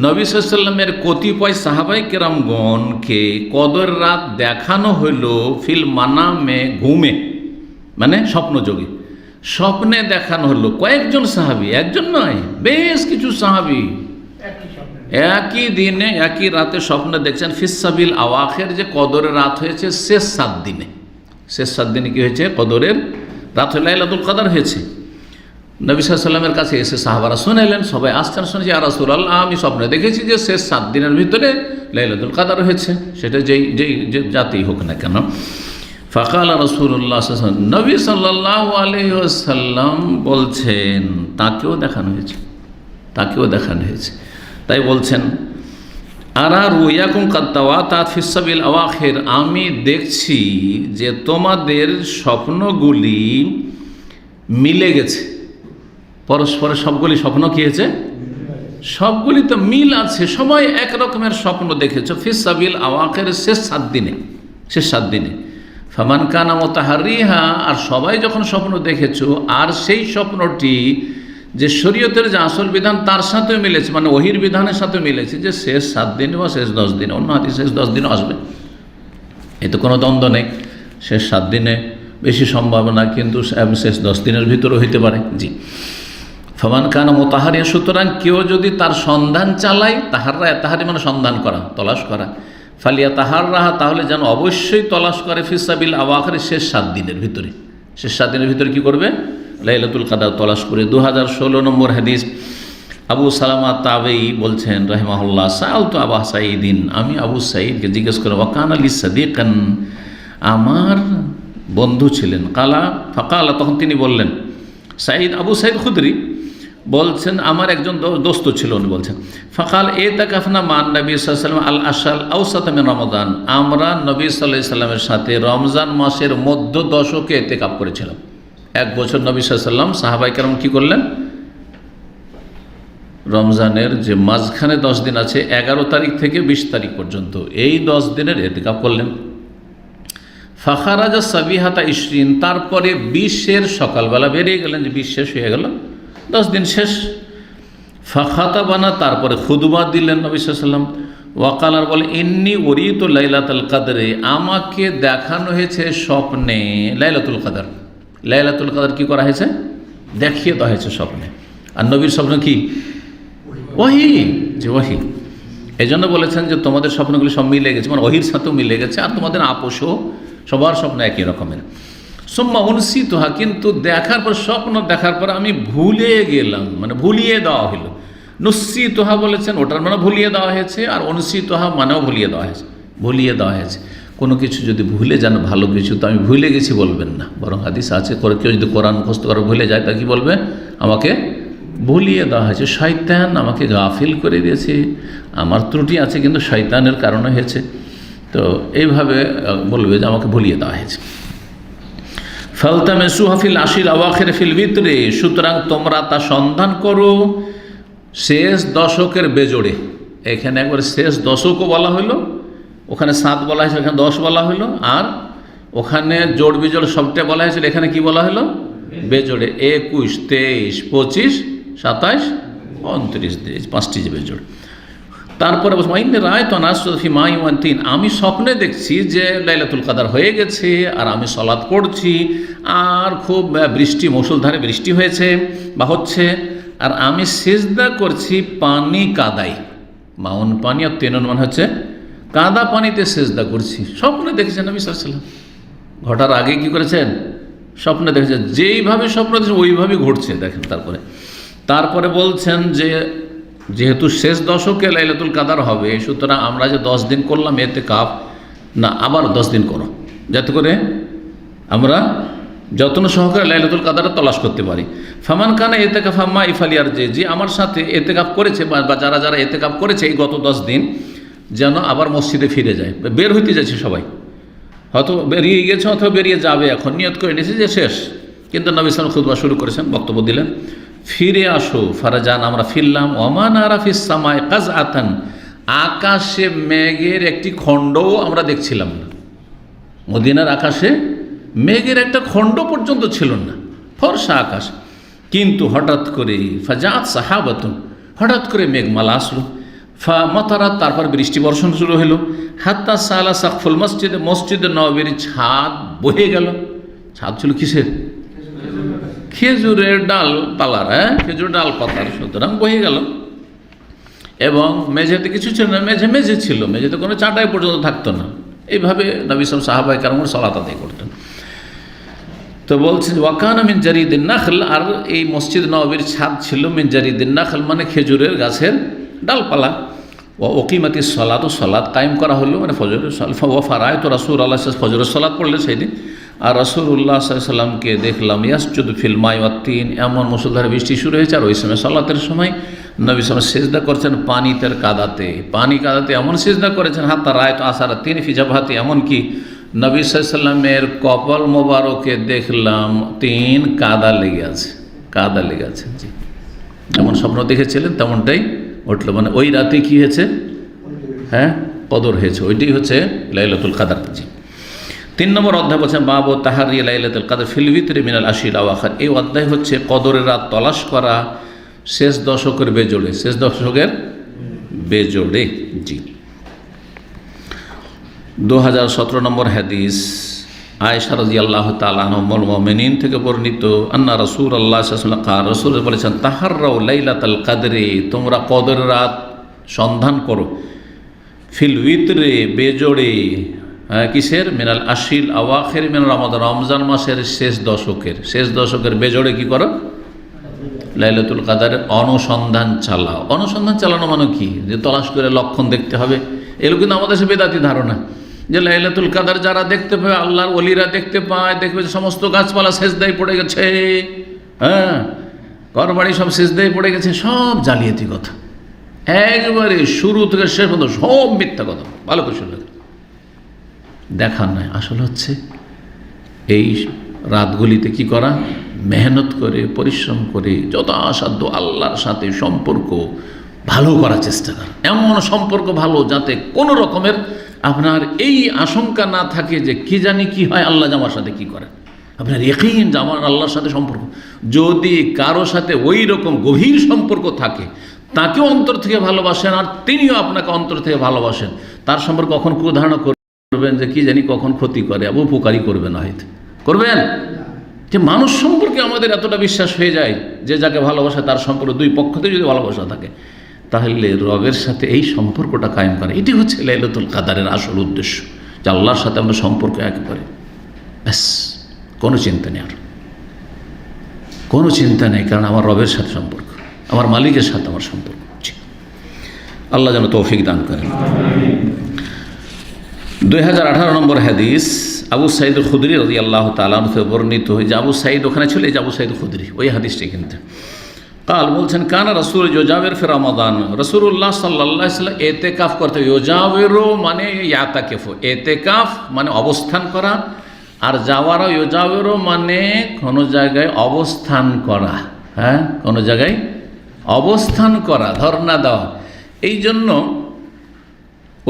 নবী সাল্লাল্লাহু আলাইহি ওয়াসাল্লামের কতিপয় সাহাবায়ে কেরামগণকে কদর রাত দেখানো হইল ফিল মানামে, ঘুমে, মানে স্বপ্নযোগে, স্বপ্নে দেখানো হলো। কয়েকজন সাহাবী, একজন নয়, বেশ কিছু সাহাবী একই দিনে একই রাতে স্বপ্নে দেখছেন ফিসাবিল আওয়াখির, যে কদরের রাত হয়েছে শেষ 7 দিনে। শেষ 7 দিনে কি হয়েছে? কদরের রাত হয়ে লাইলাতুল কদর হয়েছে। নবী সাল্লাল্লাহু আলাইহি ওয়াসাল্লামের কাছে এসে সাহাবারা শুনেলেন, সবাই আসছেন, শুনেছি ইয়া রাসূলুল্লাহ, আমি স্বপ্নে দেখেছি যে শেষ 7 দিনের ভিতরে লাইলাতুল কদর হয়েছে, সেটা যেই জাতেই হোক না কেন। ফাকাল রাসূলুল্লাহ সাল্লাল্লাহু আলাইহি ওয়াসাল্লাম, নবী সাল্লাল্লাহু আলাইহি ওয়াসাল্লাম বলছেন তাকেও দেখানো হয়েছে, তাকেও দেখানো হয়েছে। তাই বলছেন আরা রুয়াকুম কাদ তাওয়াতাত ফিস সাবিল আওয়াখির, আমি দেখছি যে তোমাদের স্বপ্নগুলি মিলে গেছে পরস্পরের। সবগুলি স্বপ্ন কি হয়েছে? সবগুলি তো মিল আছে, সময় এক রকমের স্বপ্ন দেখেছো ফিস সাবিল আওয়াখির, শেষ 7 দিনে, শেষ 7 দিনে। ফামান কানা মুতাহারিহা, আর সবাই যখন স্বপ্ন দেখেছো আর সেই স্বপ্নটি যে শরীয়তের যে আসল বিধান তার সাথে মিলেছে, মানে ওহির বিধানের সাথে মিলেছে, যে শেষ 7 দিন বা শেষ 10 দিন, অন্য হাদিস শেষ 10 দিনও আসবে, এতে কোনো দ্বন্দ্ব নেই। শেষ 7 দিনে বেশি সম্ভাবনা, কিন্তু শেষ 10 দিনের ভিতরেও হইতে পারে। জি, ফামান কানা মুতাহারিয়া, সুতরাং কেউ যদি তার সন্ধান চালায়, তাহারি মানে সন্ধান করা, তলাশ করা, ফালিয়া তাহার রাহা, তাহলে যেন অবশ্যই তলাশ করে ফিসাবিল আওয়াখির, শেষ 7 দিনের ভিতরে। শেষ 7 দিনের ভিতরে কি করবে? লাইলাতুল কদর তলাশ করে। 2016 নম্বর হাদিস, আবু সালামা তাবেই বলছেন রাহিমাহুল্লাহ, সাআলতু আবু সাঈদিন, আমি আবু সাঈদকে জিজ্ঞেস করলাম, ওয়া কানা লি সাদিকান, আমার বন্ধু ছিলেন, ফাকালা, তখন তিনি বললেন, আবু সাঈদ খুদরি বলছেন আমার একজন দোস্ত ছিল, উনি বলছেন, ফাকাল ইতাকাফনা মান নবী সাল্লাল্লাহু আলাইহি ওয়াসাল্লাম আল আশাল আওসাত মিন রমাদান, আমরা নবী সাল্লাল্লাহু আলাইহি ওয়াসাল্লামের সাথে রমজান মাসের মধ্য দশকে ইতিকাফ করেছিলাম। 1 বছর নবী সাল্লাল্লাহু আলাইহি ওয়াসাল্লাম সাহাবায়ে কেরাম কি করলেন? রমজানের যে মাঝখানে 10 দিন আছে, 11 তারিখ থেকে 20 তারিখ পর্যন্ত, এই 10 দিনের ইতিকাফ করলেন। ফাখারাজা সাবিহাতা 20, তারপরে 20-এর সকালবেলা বেরিয়ে গেলেন, যে 20 শেষ হয়ে গেল, 10 দিন শেষ। ফাখাতাবানা, তারপরে খুতবা দিলেন নবী সাল্লাল্লাহু আলাইহি ওয়াসাল্লাম। ওয়াকালার বলে, ইন্নী উরিতু লাইলাতুল কদরে, আমাকে দেখানো হয়েছে স্বপ্নে লাইলাতুল কদর। লাইলাতুল কদর কি করা হয়েছে? দেখিয়ে দেওয়া হয়েছে স্বপ্নে। আর নবীর স্বপ্ন কি? ওহী, যে ওহী। এই জন্য বলেছেন যে তোমাদের স্বপ্নগুলি সব মিলে গেছে, মানে ওহির সাথেও মিলে গেছে, আর তোমাদের আপোষও, সবার স্বপ্ন একই রকমের। সুম্মা উনসিতুহা, কিন্তু দেখার পর, স্বপ্ন দেখার পর আমি ভুলে গেলাম, মানে ভুলিয়ে দেওয়া হলো। নুসিতুহা বলেছেন, ওটার মানে ভুলিয়ে দেওয়া হয়েছে, আর উনসিতুহা মানেও ভুলিয়ে দেওয়া হয়েছে, ভুলিয়ে দেওয়া হয়েছে। কোনো কিছু যদি ভুলে যান, ভালো কিছু, তো আমি ভুলে গেছি বলবেন না, বরং হাদিস আছে, করে কেউ যদি কোরআন মুখস্থ করে ভুলে যায়, তা কি বলবে? আমাকে ভুলিয়ে দেওয়া হয়েছে, শয়তান আমাকে গাফিল করে দিয়েছে, আমার ত্রুটি আছে কিন্তু শয়তানের কারণে হয়েছে। তো এইভাবে বলবে যে আমাকে ভুলিয়ে দেওয়া হয়েছে। ফালতামিসুহা ফিল আশিল আওয়াখির ফিল ভিতরে, সুতরাং তোমরা তা সন্ধান করো শেষ দশকের বেজোড়ে। এখানে একবার শেষ দশকও বলা হলো, ওখানে 7 বলা হয়েছে, এখানে 10 বলা হলো, আর ওখানে জোড় বিজোড় সবটা বলা হয়েছিল, এখানে কি বলা হলো? বেজোড়ে 21, 23, 25, 27, 29 5টি যে বেজোড়। তারপরে রায় তো নাসফি মাইওয়ান্তিন, আমি স্বপ্নে দেখছি যে লাইলাতুল কাদার হয়ে গেছে আর আমি সালাত পড়ছি আর খুব বৃষ্টি, মুষলধারে বৃষ্টি হয়েছে বা হচ্ছে, আর আমি সিজদা করছি পানি কাদাই, মাউন পানি আর তেনুন মানে হচ্ছে কাদা পানিতে সিজদা করছি। স্বপ্নে দেখেছেন নবী সাল্লাল্লাহু আলাইহি ওয়াসাল্লাম, ঘটার আগে কি করেছেন? স্বপ্নে দেখেছেন, যেইভাবে স্বপ্ন দেখেছেন ওইভাবেই ঘটছে। দেখেন তারপরে বলছেন যে যেহেতু শেষ দশকে লাইলাতুল কাদার হবে, সুতরাং আমরা যে 10 দিন করলাম ইতিকাফ, না আবার 10 দিন করো, যাতে করে আমরা যত্ন সহকারে লাইলাতুল কাদার তলাশ করতে পারি। ফামান কানা ইতিকাফ আম্মা ইফালিয়ার, যে আমার সাথে ইতিকাফ করেছে বা যারা ইতিকাফ করেছে এই গত 10 দিন, যেন আবার মসজিদে ফিরে যায়। বের হইতে যাচ্ছে সবাই, হয়তো বেরিয়ে গেছে অথবা বেরিয়ে যাবে, এখন নিয়ত করে নিয়েছে যে শেষ, কিন্তু নবী সাল্লাল্লাহু আলাইহি ওয়াসাল্লাম খুতবা শুরু করেছেন, বক্তব্য দিলেন, ফিরে আসো। ফারাজান, আমরা ফিরলাম। ওমান আরাফিস সামায় কাজআতান, আকাশে মেঘের একটি খণ্ডও আমরা দেখছিলাম না। মদিনার আকাশে মেঘের একটা খণ্ড পর্যন্ত ছিল না, ফর্সা আকাশ। কিন্তু হঠাৎ করে ফাজাত সাহাবাতুন, হঠাৎ করে মেঘমালা আসলো। মাতারাত, তারপর বৃষ্টি বর্ষণ শুরু হলো। হাত্তা সালা সাকফুল মসজিদে, মসজিদে নববীর ছাদ বহে গেল। ছাদ ছিল কিসের? খেজুরের ডাল পালার, খেজুর ডাল পাতার, সুতরাং বহে গেল। এবং মেঝেতে কিছু ছিল না, মেঝে ছিল, মেঝেতে কোনো চাটাই পর্যন্ত থাকতো না। এইভাবে নবী সাহাবায়ে কেরাম সালাত আদায় করতেন। তো বলছেন ওয়াকানা মিন জারিদিন নাখল, আর এই মসজিদ নববীর ছাদ ছিল মিন জারিদিন নাখল মানে খেজুরের গাছের ডালপালা। ও ওকিমাতি সলাত, ও সলাত কায়েম করা হলো, মানে ফজরের সলাত। ও ফারায় তো রাসূলুল্লাহ ফজরের সলাত পড়লেন সেই দিন। আর রাসূলুল্লাহ সাল্লাল্লাহু আলাইহি সাল্লামকে দেখলাম ইয়াসজুদু ফিল মাই ওয়াত-তিন, এমন মুষলধারে বৃষ্টি শুরু হয়েছে, আর ওই সময় সলাতের সময় নবী সাল্লাল্লাহু আলাইহি ওয়াসাল্লাম সিজদা করছেন পানিতে কাদাতে, এমন সিজদা করেছেন হাত্তা রায় তো আসারা 3 ফি জাবহাতি, এমনকি নবী সাল্লাল্লাহু আলাইহি ওয়াসাল্লামের কপাল মোবারকে দেখলাম 3 কাদা লেগে আছে। জি, যেমন স্বপ্ন দেখেছিলেন তেমনটাই ঘটল। মানে ওই রাতে কি হয়েছে? কদর হয়েছে, ওইটাই হচ্ছে লাইলাতুল কাদর। জি। 3 নম্বর অধ্যায় বলছেন বাবু তাহারি লাইলাতুল কাদর ফিল ভিতরি মিনাল আশিল আওয়াখির। এই অধ্যায় হচ্ছে কদরের রাত তলাশ করা শেষ দশকের বেজোড়ে। জি। 2017 নম্বর হাদিস, আয়েশা রাদিয়াল্লাহু তাআলা আনহা উম্মুল মুমিনিন থেকে বর্ণিত, আন্না রাসূলুল্লাহ সাল্লাল্লাহু আলাইহি ওয়াসাল্লাম রাসূল বলেছেন তাহাররাউ লাইলাতুল কদরে, তোমরা কদরের রাত সন্ধান করো, ফিল ভিতরে বেজোড়ে, কিসের? মিনাল আশিল আওয়াখির মিন রমাদান, রমজান মাসের শেষ দশকের বেজোড়ে কি করো? লাইলাতুল কাদরের অনুসন্ধান চালানো মানে কি? যে তলাশ করে লক্ষণ দেখতে হবে। এগুলো কিন্তু আমাদের সে বেদাতি ধারণা যে লাইলাতুল কাদর যারা দেখতে পায়, আল্লাহর ওলিরা দেখতে পায়, দেখবে যে সমস্ত গাছপালা সেজদায় পড়ে গেছে, ঘরবাড়ি সব সেজদায় পড়ে গেছে, সব জালিয়াতি কথা, একবারে শুরু থেকে শেষ পর্যন্ত সব মিথ্যা কথা। ভালো করে শুনলেন, দেখার নয়, আসলে হচ্ছে এই রাতগুলিতে কি করা? মেহনত করে, পরিশ্রম করে, যথাসাধ্য আল্লাহর সাথে সম্পর্ক ভালো করার চেষ্টা করা। এমন সম্পর্ক ভালো যাতে কোনো রকমের আপনার এই আশঙ্কা না থাকে যে কি জানি কি হয়, আল্লাহ আমার সাথে কি করেন। আপনার ইয়াকিন যে আমার আল্লাহর সাথে সম্পর্ক, যদি কারো সাথে ওই রকম গভীর সম্পর্ক থাকে, তাকেও অন্তর থেকে ভালোবাসেন আর তিনিও আপনাকে অন্তর থেকে ভালোবাসেন, তার সম্পর্কে কখন ধারণা করবেন যে কি জানি কখন ক্ষতি করে, উপকারী করবে না, হয়তো করবেন। যে মানুষ সম্পর্কে আমাদের এতটা বিশ্বাস হয়ে যায় যে যাকে ভালোবাসে তার সম্পর্ক দুই পক্ষতে যদি ভালোবাসা থাকে, তাহলে রবের সাথে এই সম্পর্কটা কায়েম করা, এটি হচ্ছে লাইলাতুল কাদরের আসল উদ্দেশ্য, যে আল্লাহর সাথে আমরা সম্পর্ক একেবারে ব্যাস, কোনো চিন্তা নেই, আর কোনো চিন্তা নেই, কারণ আমার রবের সাথে সম্পর্ক, আমার মালিকের সাথে আমার সম্পর্ক। আল্লাহ যেন তৌফিক দান করেন। 2018 নম্বর হাদিস, আবু সাঈদ খুদরি রাদিয়াল্লাহু তাআলা আনহু বর্ণিত, যে আবু সাঈদ ওখানে ছিল, এই যে আবু সাঈদ খুদরি, ওই হাদিসটি কিন্তু কাল বলছেন কানা রাসূল ইউজাবির ফি রমাদান, রাসূলুল্লাহ সাল্লাল্লাহু আলাইহি ওয়াসাল্লাম ইতিকাফ করতে, ইউজাবিরু মানে ইয়াতাকিফু, ইতিকাফ মানে অবস্থান করা, আর যাওয়ারও ইউজাবিরু মানে কোনো জায়গায় অবস্থান করা, কোনো জায়গায় অবস্থান করা, ধর্ণা দেওয়া। এই জন্য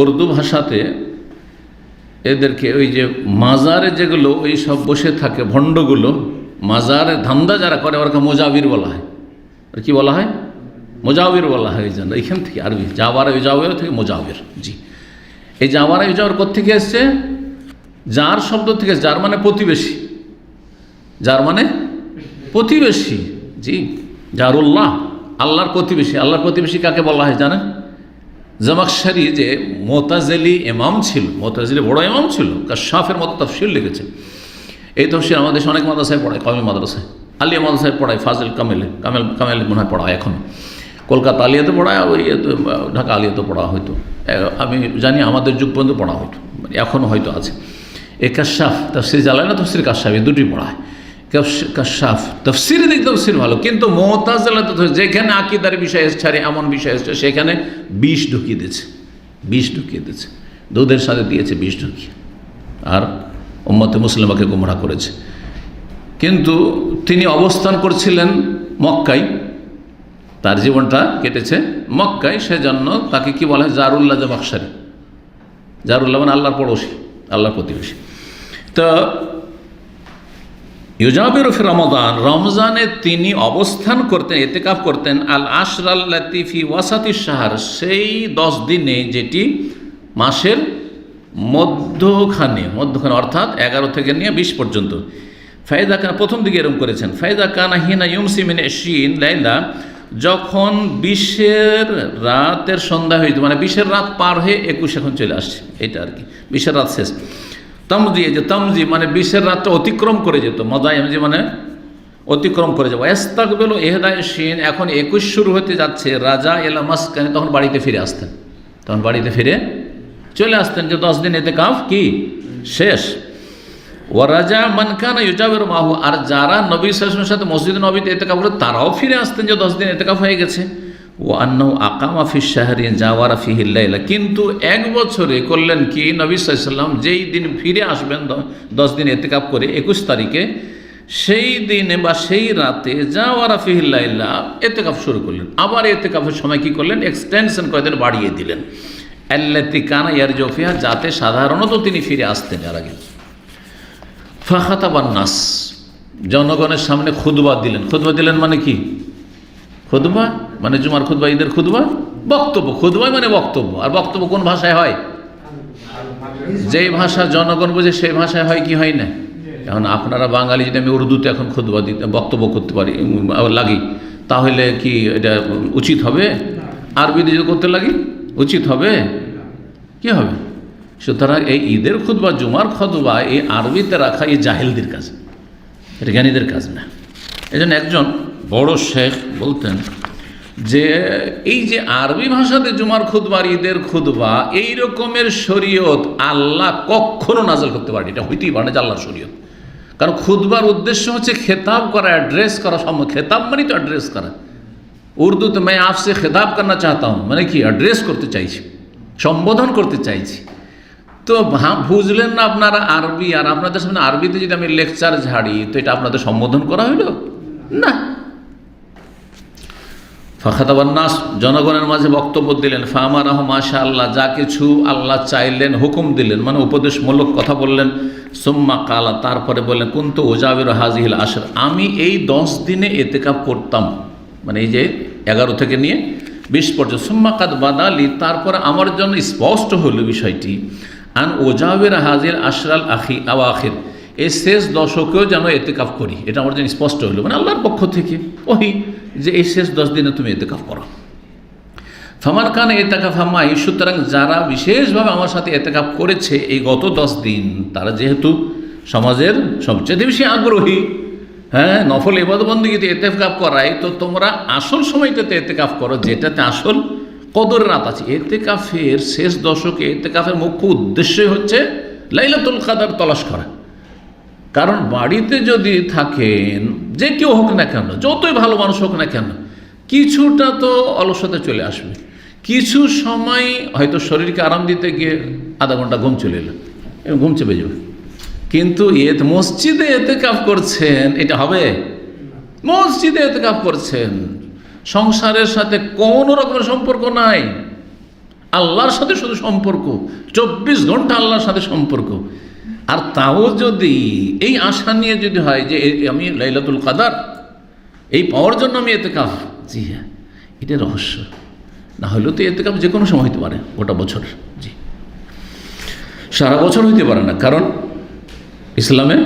উর্দু ভাষাতে এদেরকে ওই যে মাজারে যেগুলো ওই সব বসে থাকে ভণ্ডগুলো, মাজারের ধান্দা যারা করে ওরকে মোজাবির বলা হয়। আর কি বলা হয়? মোজাবির বলা হয়। এই জন্য এইখান থেকে আরবি জাওয়ারা ইউজাবির থেকে মোজাবির। জি, এই জাওয়ারা ইউজাবির কোত্থেকে এসছে? যার শব্দ থেকে, যার মানে প্রতিবেশী, যার মানে প্রতিবেশী। জি, জারুল্লাহ, আল্লাহর প্রতিবেশী। আল্লাহর প্রতিবেশী কাকে বলা হয় জানেন? জামাখশারি যে মুতাজিলি ইমাম ছিল, মুতাজিলি বড় ইমাম ছিল, কাশফের মতো তাফসীর লিখেছেন। এই তাফসীর আমাদের দেশে অনেক মাদ্রাসায় পড়ায়, কওমি মাদ্রাসায়, আলিয়া মাদ্রাসায় পড়ায়, ফাজিল কামেল মনে হয় পড়ায় এখন, কলকাতা আলিয়াতে পড়ায়, ওই ঢাকা আলিয়াতে পড়া হয়তো, আমি জানি আমাদের যুগ পর্যন্ত পড়া হয়তো, এখনও হয়তো আছে। এ কাশফ তাফসীর জালালাইন, তাফসীর কাশফ, এই দুটি পড়ায়। কাশফ তাফসীরের দিক তাফসীর ভালো, কিন্তু মুতাজিলা যেখানে আকীদার বিষয় এসছে, এমন বিষয় এসছে, সেখানে বিষ ঢুকিয়ে দিয়েছে, দুধের সাথে দিয়েছে বিষ ঢুকিয়ে, আর উম্মতে মুসলিমাকে গোমরাহ করেছে। কিন্তু তিনি অবস্থান করছিলেন মক্কায়, তার জীবনটা কেটেছে মক্কায়, সেজন্য তাকে কি বলা হয়? জারুল্লাহ জামাখশারি। জারুল্লাহ মানে আল্লাহর পড়োশী, আল্লাহর প্রতিবেশী। তো ইউজাবিরু ফি রমাদান, রমজানে তিনি অবস্থান করতেন, ইতিকাফ করতেন, আল আশরাল্লাতি ফি ওয়াসাতিশ শাহর, সেই 10 দিনে যেটি মাসের মধ্যখানে অর্থাৎ 11 থেকে নিয়ে 20 পর্যন্ত। ফায়দা কানা, প্রথম দিকে এরকম করেছেন, ফায়দা কানা হিনা ইউমসি মিন 20 লাইলা, যখন 20-এর রাতের সন্ধ্যা হইত, মানে 20-এর রাত পার হয়ে 21 এখন চলে আসছে, এটা আর কি 20-এর রাত শেষ। তামজি মানে 20-এর রাতটা অতিক্রম করে যেত, মদায়ামজি মানে অতিক্রম করে যাবো। ইস্তাকবিল ইহদায় শিন, এখন 21 শুরু হতে যাচ্ছে, রাজা এলা মাসকানি, তখন বাড়িতে ফিরে আসতেন, চলে আসতেন, যে 10 দিন ইতিকাফ কি শেষ। ও রাজা মানকানা ইউজাবিরু মাহু, আর যারা নবী সাল্লাল্লাহু আলাইহি ওয়াসাল্লামের সাথে মসজিদ নববীতে ইতিকাফ করে, তারাও ফিরে আসতেন, যে 10 দিন ইতিকাফ হয়ে গেছে। ও আন্নাহু আকামা ফিশ শাহরি জাওয়ারা ফিহিল লাইলা, কিন্তু 1 বছরে করলেন কি, নবী সাল্লাল্লাহু আলাইহি ওয়াসাল্লাম যেই দিন ফিরে আসবেন 10 দিন ইতিকাফ করে 21 তারিখে, সেই দিনে বা সেই রাতে জাওয়ারা ফিহিল লাইলা ইতিকাফ শুরু করলেন। আবার ইতিকাফের সময় কি করলেন? এক্সটেনশন করে দিলেন, বাড়িয়ে দিলেন। আল্লাতি কানা ইয়ারজু ফিহা, যাতে সাধারণত তিনি ফিরে আসতেন এর আগে। ফাখাতাবান নাস, জনগণের সামনে খুতবা দিলেন মানে কি? খুতবা মানে জুমার খুতবা, ঈদের খুতবা, বক্তব্য। খুতবা মানে বক্তব্য, আর বক্তব্য কোন ভাষায় হয়? যেই ভাষা জনগণ বোঝে সেই ভাষায় হয় কি হয় না? এখন আপনারা বাঙালি, যদি আমি উর্দুতে এখন খুতবা দিতে বক্তব্য করতে পারি লাগি, তাহলে কি এটা উচিত হবে? আরবিতে যদি করতে লাগি উচিত হবে? কি হবে? সুতরাং এই ঈদের খুতবা, জুমার খুতবা এই আরবিতে রাখা এই জাহেলদের কাজ, এটা জ্ঞানীদের কাজ না। এই জন্য একজন বড় শেখ বলতেন যে এই যে আরবি ভাষাতে জুমার খুতবা আর ঈদের খুতবা, এই রকমের শরীয়ত আল্লাহ কখনো নাযিল করতে পারেনি, এটা হইতেই পারে না যে আল্লাহর শরীয়ত। কারণ খুতবার উদ্দেশ্য হচ্ছে খেতাব করা, অ্যাড্রেস করা। খেতাব মানে তো অ্যাড্রেস করা। উর্দুতে मैं आपसे খেতাব करना चाहता हूँ মানে কি? অ্যাড্রেস করতে চাইছি, সম্বোধন করতে চাইছি। তো বুঝলেন না আপনারা আরবি, আর আপনাদের সামনে আরবিতে যদি আমি লেকচার ঝাড়ি, তো এটা আপনাদের সম্বোধন করা হইল না। ফাখাতাবান নাস, জনগণের মাঝে বক্তব্য দিলেন। ফামারাহ মাশাআল্লাহ, যা কিছু আল্লাহ চাইলেন, হুকুম দিলেন, মানে উপদেশমূলক কথা বললেন। সুম্মা কালা, তারপরে বললেন, কুনতু উজাবিরু হাযিহিল আশর, আমি এই 10 দিনে ইতিকাফ করতাম, মানে এই যে 11 থেকে নিয়ে 20 পর্যন্ত। সুম্মা কাদ বাদালি, তারপরে আমার জন্য স্পষ্ট হলো বিষয়টি, আন উজাবির হাযিল আশরাল আওয়াখির, এই শেষ দশকেও যেন ইতিকাফ করি, এটা আমার জন্য স্পষ্ট হলো, মানে আল্লাহর পক্ষ থেকে ওহি, যে এই শেষ 10 দিনে তুমি ইতিকাফ করো। ফামান কান ইতিকাফ মাই, সুতরাং যারা বিশেষভাবে আমার সাথে ইতিকাফ করেছে এই গত 10 দিন, তারা যেহেতু সমাজের সবচেয়ে বেশি আগ্রহী, হ্যাঁ, নফল ইবাদত বন্দেগীতে ইতিকাফ করায়, তো তোমরা আসল সময়টাতে ইতিকাফ করো, যেটাতে আসল কদরের রাত আছে। ইতিকাফের শেষ দশকে ইতিকাফের মুখ্য উদ্দেশ্যই হচ্ছে লাইলাতুল কদর তলাশ করা। কারণ বাড়িতে যদি থাকেন, যে কেউ হোক না কেন, যতই ভালো মানুষ হোক না কেন, কিছুটা তো অলসতা চলে আসবে। কিছু সময় হয়তো শরীরকে আরাম দিতে গিয়ে আধা ঘন্টা ঘুম চলে এলো, এবং ঘুম চেপে যাবে। কিন্তু মসজিদে ইতিকাফ করছেন, এটা হবে? মসজিদে ইতিকাফ করছেন, সংসারের সাথে কোনো রকমের সম্পর্ক নাই, আল্লাহর সাথে শুধু সম্পর্ক, 24 ঘন্টা আল্লাহর সাথে সম্পর্ক। আর তাও যদি এই আশা নিয়ে যদি হয় যে আমি লাইলাতুল কদর এই পাওয়ার জন্য আমি ইতিকাফ, জি হ্যাঁ, এটা রহস্য। না হলেও তো ইতিকাফ যে কোনো সময় হতে পারে, গোটা বছর, জি, সারা বছর হইতে পারে না, কারণ ইসলামে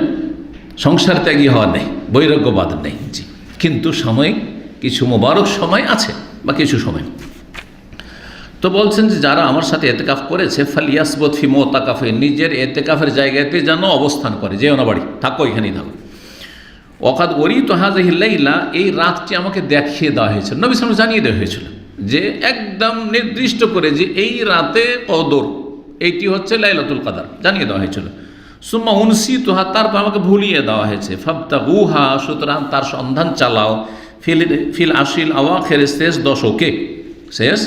সংসার ত্যাগী হওয়া নেই, বৈরাগ্যবাদ নেই, জি। কিন্তু সাময়িক কিছু মোবারক সময় আছে বা কিছু সময়। তো বলছেন যে যারা আমার সাথে এতেকাফ করেছে ফালিয়াসবত ফি মুতাকাফে, নিজের এতেকাফের জায়গাতে যেন অবস্থান করে, যেও না বাড়ি, থাকো এখানেই থাকো। ওয়াকাদ ওরিতু হাযিহি লাইলা, এই রাতটি আমাকে দেখিয়ে দেওয়া হয়েছিল, নবী সাল্লাল্লাহু আলাইহি ওয়াসাল্লাম জানিয়ে দেওয়া হয়েছিল যে একদম নির্দিষ্ট করে যে এই রাতে কদর, এইটি হচ্ছে লাইলাতুল কদর, জানিয়ে দেওয়া হয়েছিল। সুম্মা উনসিতুহা, তারপর আমাকে ভুলিয়ে দেওয়া হয়েছে। ফাবতাগুহা, সুতরাং তার সন্ধান চালাও, ফিল আশিল আওয়াখির, শেষ দশকে, শেষ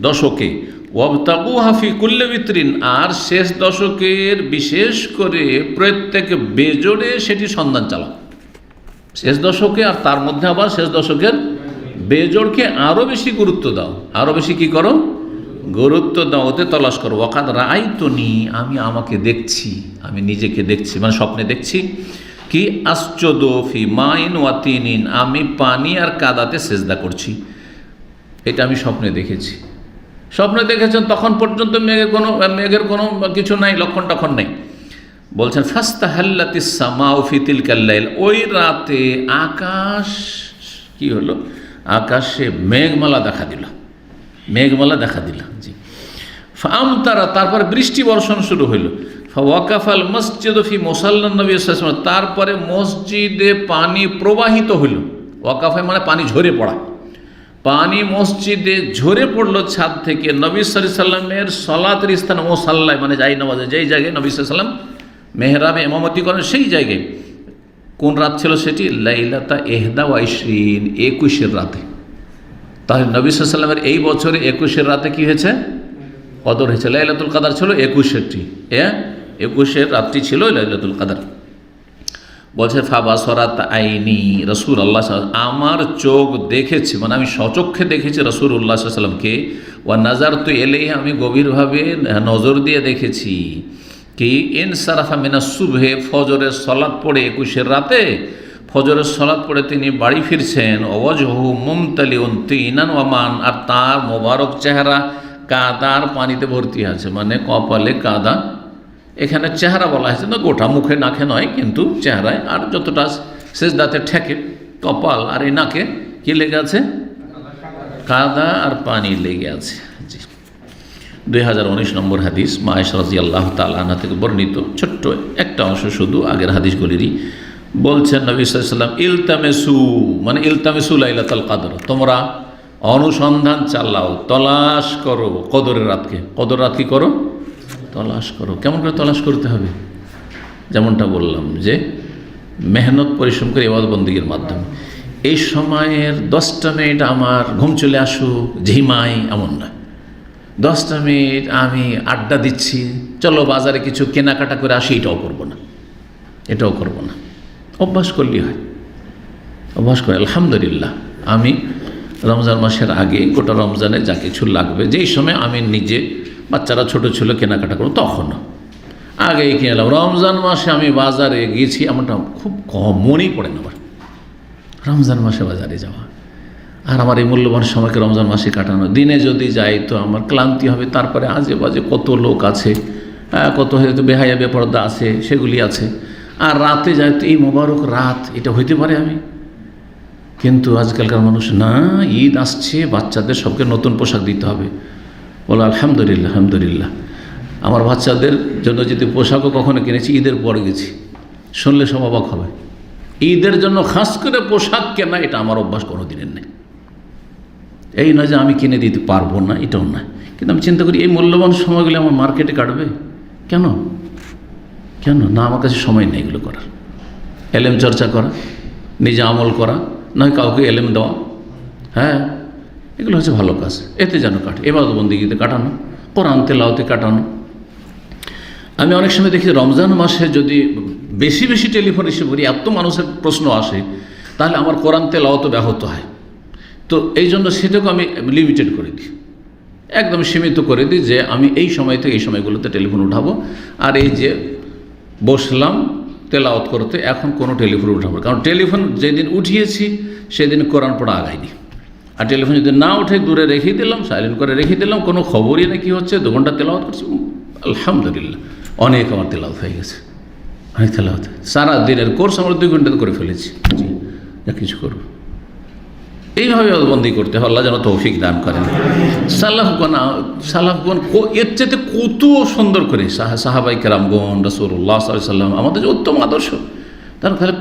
দশকে। ওয়াবতাগুহা ফি কুল্লি বিতরিন, আর শেষ দশকের বিশেষ করে প্রত্যেক বেজোড়ে সেটি সন্ধান চালাও। শেষ দশকে আর তার মধ্যে আবার শেষ দশকের বেজোড়কে আরও বেশি গুরুত্ব দাও, আরও বেশি কি করো, গুরুত্ব দাও, ওতে তলাশ করো। ওয়াকাদ রাআইতুনি, আমি আমাকে দেখছি, আমি নিজেকে দেখছি, মানে স্বপ্নে দেখছি কি আসজুদু ফি মাইন ওয়া তিনিন, আমি পানি আর কাদাতে সেজদা করছি, এটা আমি স্বপ্নে দেখেছি। স্বপ্নে দেখেছেন তখন পর্যন্ত মেঘের কোনো কিছু নাই, লক্ষণ টক্ষণ নেই। বলছেন ফাস্তাহাল্লাতিস সামাউ ফি তিলকাল লাইল, ওই রাতে আকাশ কি হলো, আকাশে মেঘমালা দেখা দিল, মেঘমালা দেখা দিল, জি। ফামতারা, তারপরে বৃষ্টি বর্ষণ শুরু হইল। ফাওয়াকাফাল মসজিদ ফি মুসাল্লান নবী সাল্লাল্লাহু আলাইহি ওয়াসাল্লাম, তারপরে মসজিদে পানি প্রবাহিত হইল। ওয়াকাফা মানে পানি ঝরে পড়া, পানি মসজিদে ঝরে পড়লো ছাদ থেকে। নবী সাল্লাল্লাহু আলাইহি ওয়াসাল্লামের সালাতের স্থান মুসাল্লায়, মানে যাই নামাজে যেই জায়গায় নবী সাল্লাল্লাহু আলাইহি ওয়াসাল্লাম মেহরাবে ইমামতি করেন সেই জায়গায়। কোন রাত ছিল সেটি? লাইলাতা ইহদা ওয়া ইশরিন, 21 রাতে। তাহলে নবী সাল্লাল্লাহু আলাইহি ওয়াসাল্লামের এই বছরে 21 রাতে কি হয়েছে? কদর হয়েছে। লাইলাতুল কদর ছিল 21টি, 21 রাতটি ছিল লাইলাতুল কদর। বলছে ফাবাসরাত আইনি রাসূলুল্লাহ, আমার চোখ দেখেছে, মানে আমি স্বচক্ষে দেখেছি রাসূলুল্লাহ সাল্লাল্লাহু আলাইহি ওয়াসাল্লামকে। ওয়া নাজারতু ইলাইহি, আমি গভীরভাবে নজর দিয়ে দেখেছি কি ইনসারাফা মিনাস সুবহে, ফজরের সালাত পড়ে 21 রাতে ফজরের সালাত পড়ে তিনি বাড়ি ফিরছেন। ওয়াজহু মুমতালিউন তিনান ওয়া মান, আর তার মোবারক চেহারা কাদার পানিতে ভর্তি আছে, মানে কপালে কাদা। এখানে চেহারা বলা হয়েছে না, গোটা মুখে নাকে নয়, কিন্তু চেহারায় আর যতটা সেজদাতে ঠেকে কপাল আর এই নাকে কি লেগে আছে? কাদা আর পানি লেগে আছে, জি। 2019 নম্বর হাদিস, মা আয়েশা রাদিয়াল্লাহু তাআলা আনহা থেকে বর্ণিত, ছোট্ট একটা অংশ শুধু আগের হাদিসগুলিরই। বলছেন নবী সাল্লাল্লাহু আলাইহি ওয়াসাল্লাম ইলতামিসু, মানে ইলতামিসু লাইলাতুল কদর, তোমরা অনুসন্ধান চালাও, তলাশ করো কদরের রাতকে। কদর রাত কি করো? তলাশ করো। কেমন করে তলাশ করতে হবে? যেমনটা বললাম যে মেহনত পরিশ্রম করে ইবাদত বন্দেগীর মাধ্যমে। এই সময়ের 10টা মিনিট আমার ঘুম চলে আসুক, ঝিমাই, এমন না। 10টা মিনিট আমি আড্ডা দিচ্ছি, চলো বাজারে কিছু কেনাকাটা করে আসি, এটাও করবো না, এটাও করবো না। অভ্যাস করলেই হয়, অভ্যাস করে। আলহামদুলিল্লাহ, আমি রমজান মাসের আগে গোটা রমজানে যা কিছু লাগবে, যেই সময় আমি নিজে, বাচ্চারা ছোটো ছিল, কেনাকাটা করবো, তখনও আগেই কিনে এলাম। রমজান মাসে আমি বাজারে গেছি এমনটা খুব কম, মনেই পড়ে না আমার রমজান মাসে বাজারে যাওয়া। আর আমার এই মূল্যবান সময়কে রমজান মাসে কাটানো, দিনে যদি যাই তো আমার ক্লান্তি হবে, তারপরে আজে বাজে কত লোক আছে, কত হয়তো বেহায়া বেপরদা আছে, সেগুলি আছে। আর রাতে যাই তো এই মোবারক রাত, এটা হইতে পারে আমি। কিন্তু আজকালকার মানুষ, না, ঈদ আসছে, বাচ্চাদের সবকে নতুন পোশাক দিতে হবে। বলো আলহামদুলিল্লাহ, আলহামদুলিল্লাহ। আমার বাচ্চাদের জন্য যদি পোশাকও কখনো কিনেছি, ঈদের পরে গেছি, শুনলে সব অবাক হবে। ঈদের জন্য খাস করে পোশাক কেনা, এটা আমার অভ্যাস কোনো দিনের নেই। এই নয় যে আমি কিনে দিতে পারবো না, এটাও না। কিন্তু আমি চিন্তা করি এই মূল্যবান সময়গুলো আমার মার্কেটে কাটবে কেন? কেন না? আমার কাছে সময় নেই এগুলো করার। এলেম চর্চা করা, নিজে আমল করা, নয় কাউকে এলেম দেওয়া, হ্যাঁ, এগুলো হচ্ছে ভালো কাজ। এতে যেন কাটে, ইবাদত বন্দেগীতে কাটানো, কোরআন তেলাওয়াতে কাটানো। আমি অনেক সময় দেখি রমজান মাসে যদি বেশি বেশি টেলিফোন রিসিভ করি, এত মানুষের প্রশ্ন আসে, তাহলে আমার কোরআন তেলাওয়াত ব্যাহত হয়। তো এই জন্য সেটাকে আমি লিমিটেড করে দিই, একদম সীমিত করে দিই যে আমি এই সময় থেকে এই সময়গুলোতে টেলিফোন উঠাবো। আর এই যে বসলাম তেলাওয়াত করতে, এখন কোনো টেলিফোন উঠাবো, কারণ টেলিফোন যেদিন উঠিয়েছি সেদিন কোরআন পড়া আগায়নি। আর টেলিফোন যদি না উঠে দূরে রেখে দিলাম, সাইলেন্ট করে রেখে দিলাম, কোনো খবরই না কী হচ্ছে, 2 ঘন্টা তেলাওয়াত করছি, আলহামদুলিল্লাহ অনেক আমার তেলাওয়াত হয়ে গেছে, অনেক তেলাওয়াত। সারা দিনের কোর্স আমরা 2 ঘন্টাতে করে ফেলেছি। জি, যা কিছু করবো এইভাবে বন্দি করতে হয়, আল্লাহ যেন তৌফিক দান করেন। সালাফগণ এর চাইতে কত সুন্দর করে সাহাবাই কেরামগণ, রাসূলুল্লাহ সাল্লাল্লাহু আলাইহি ওয়াসাল্লাম আমাদের যে উত্তম আদর্শ, তারা তাহলে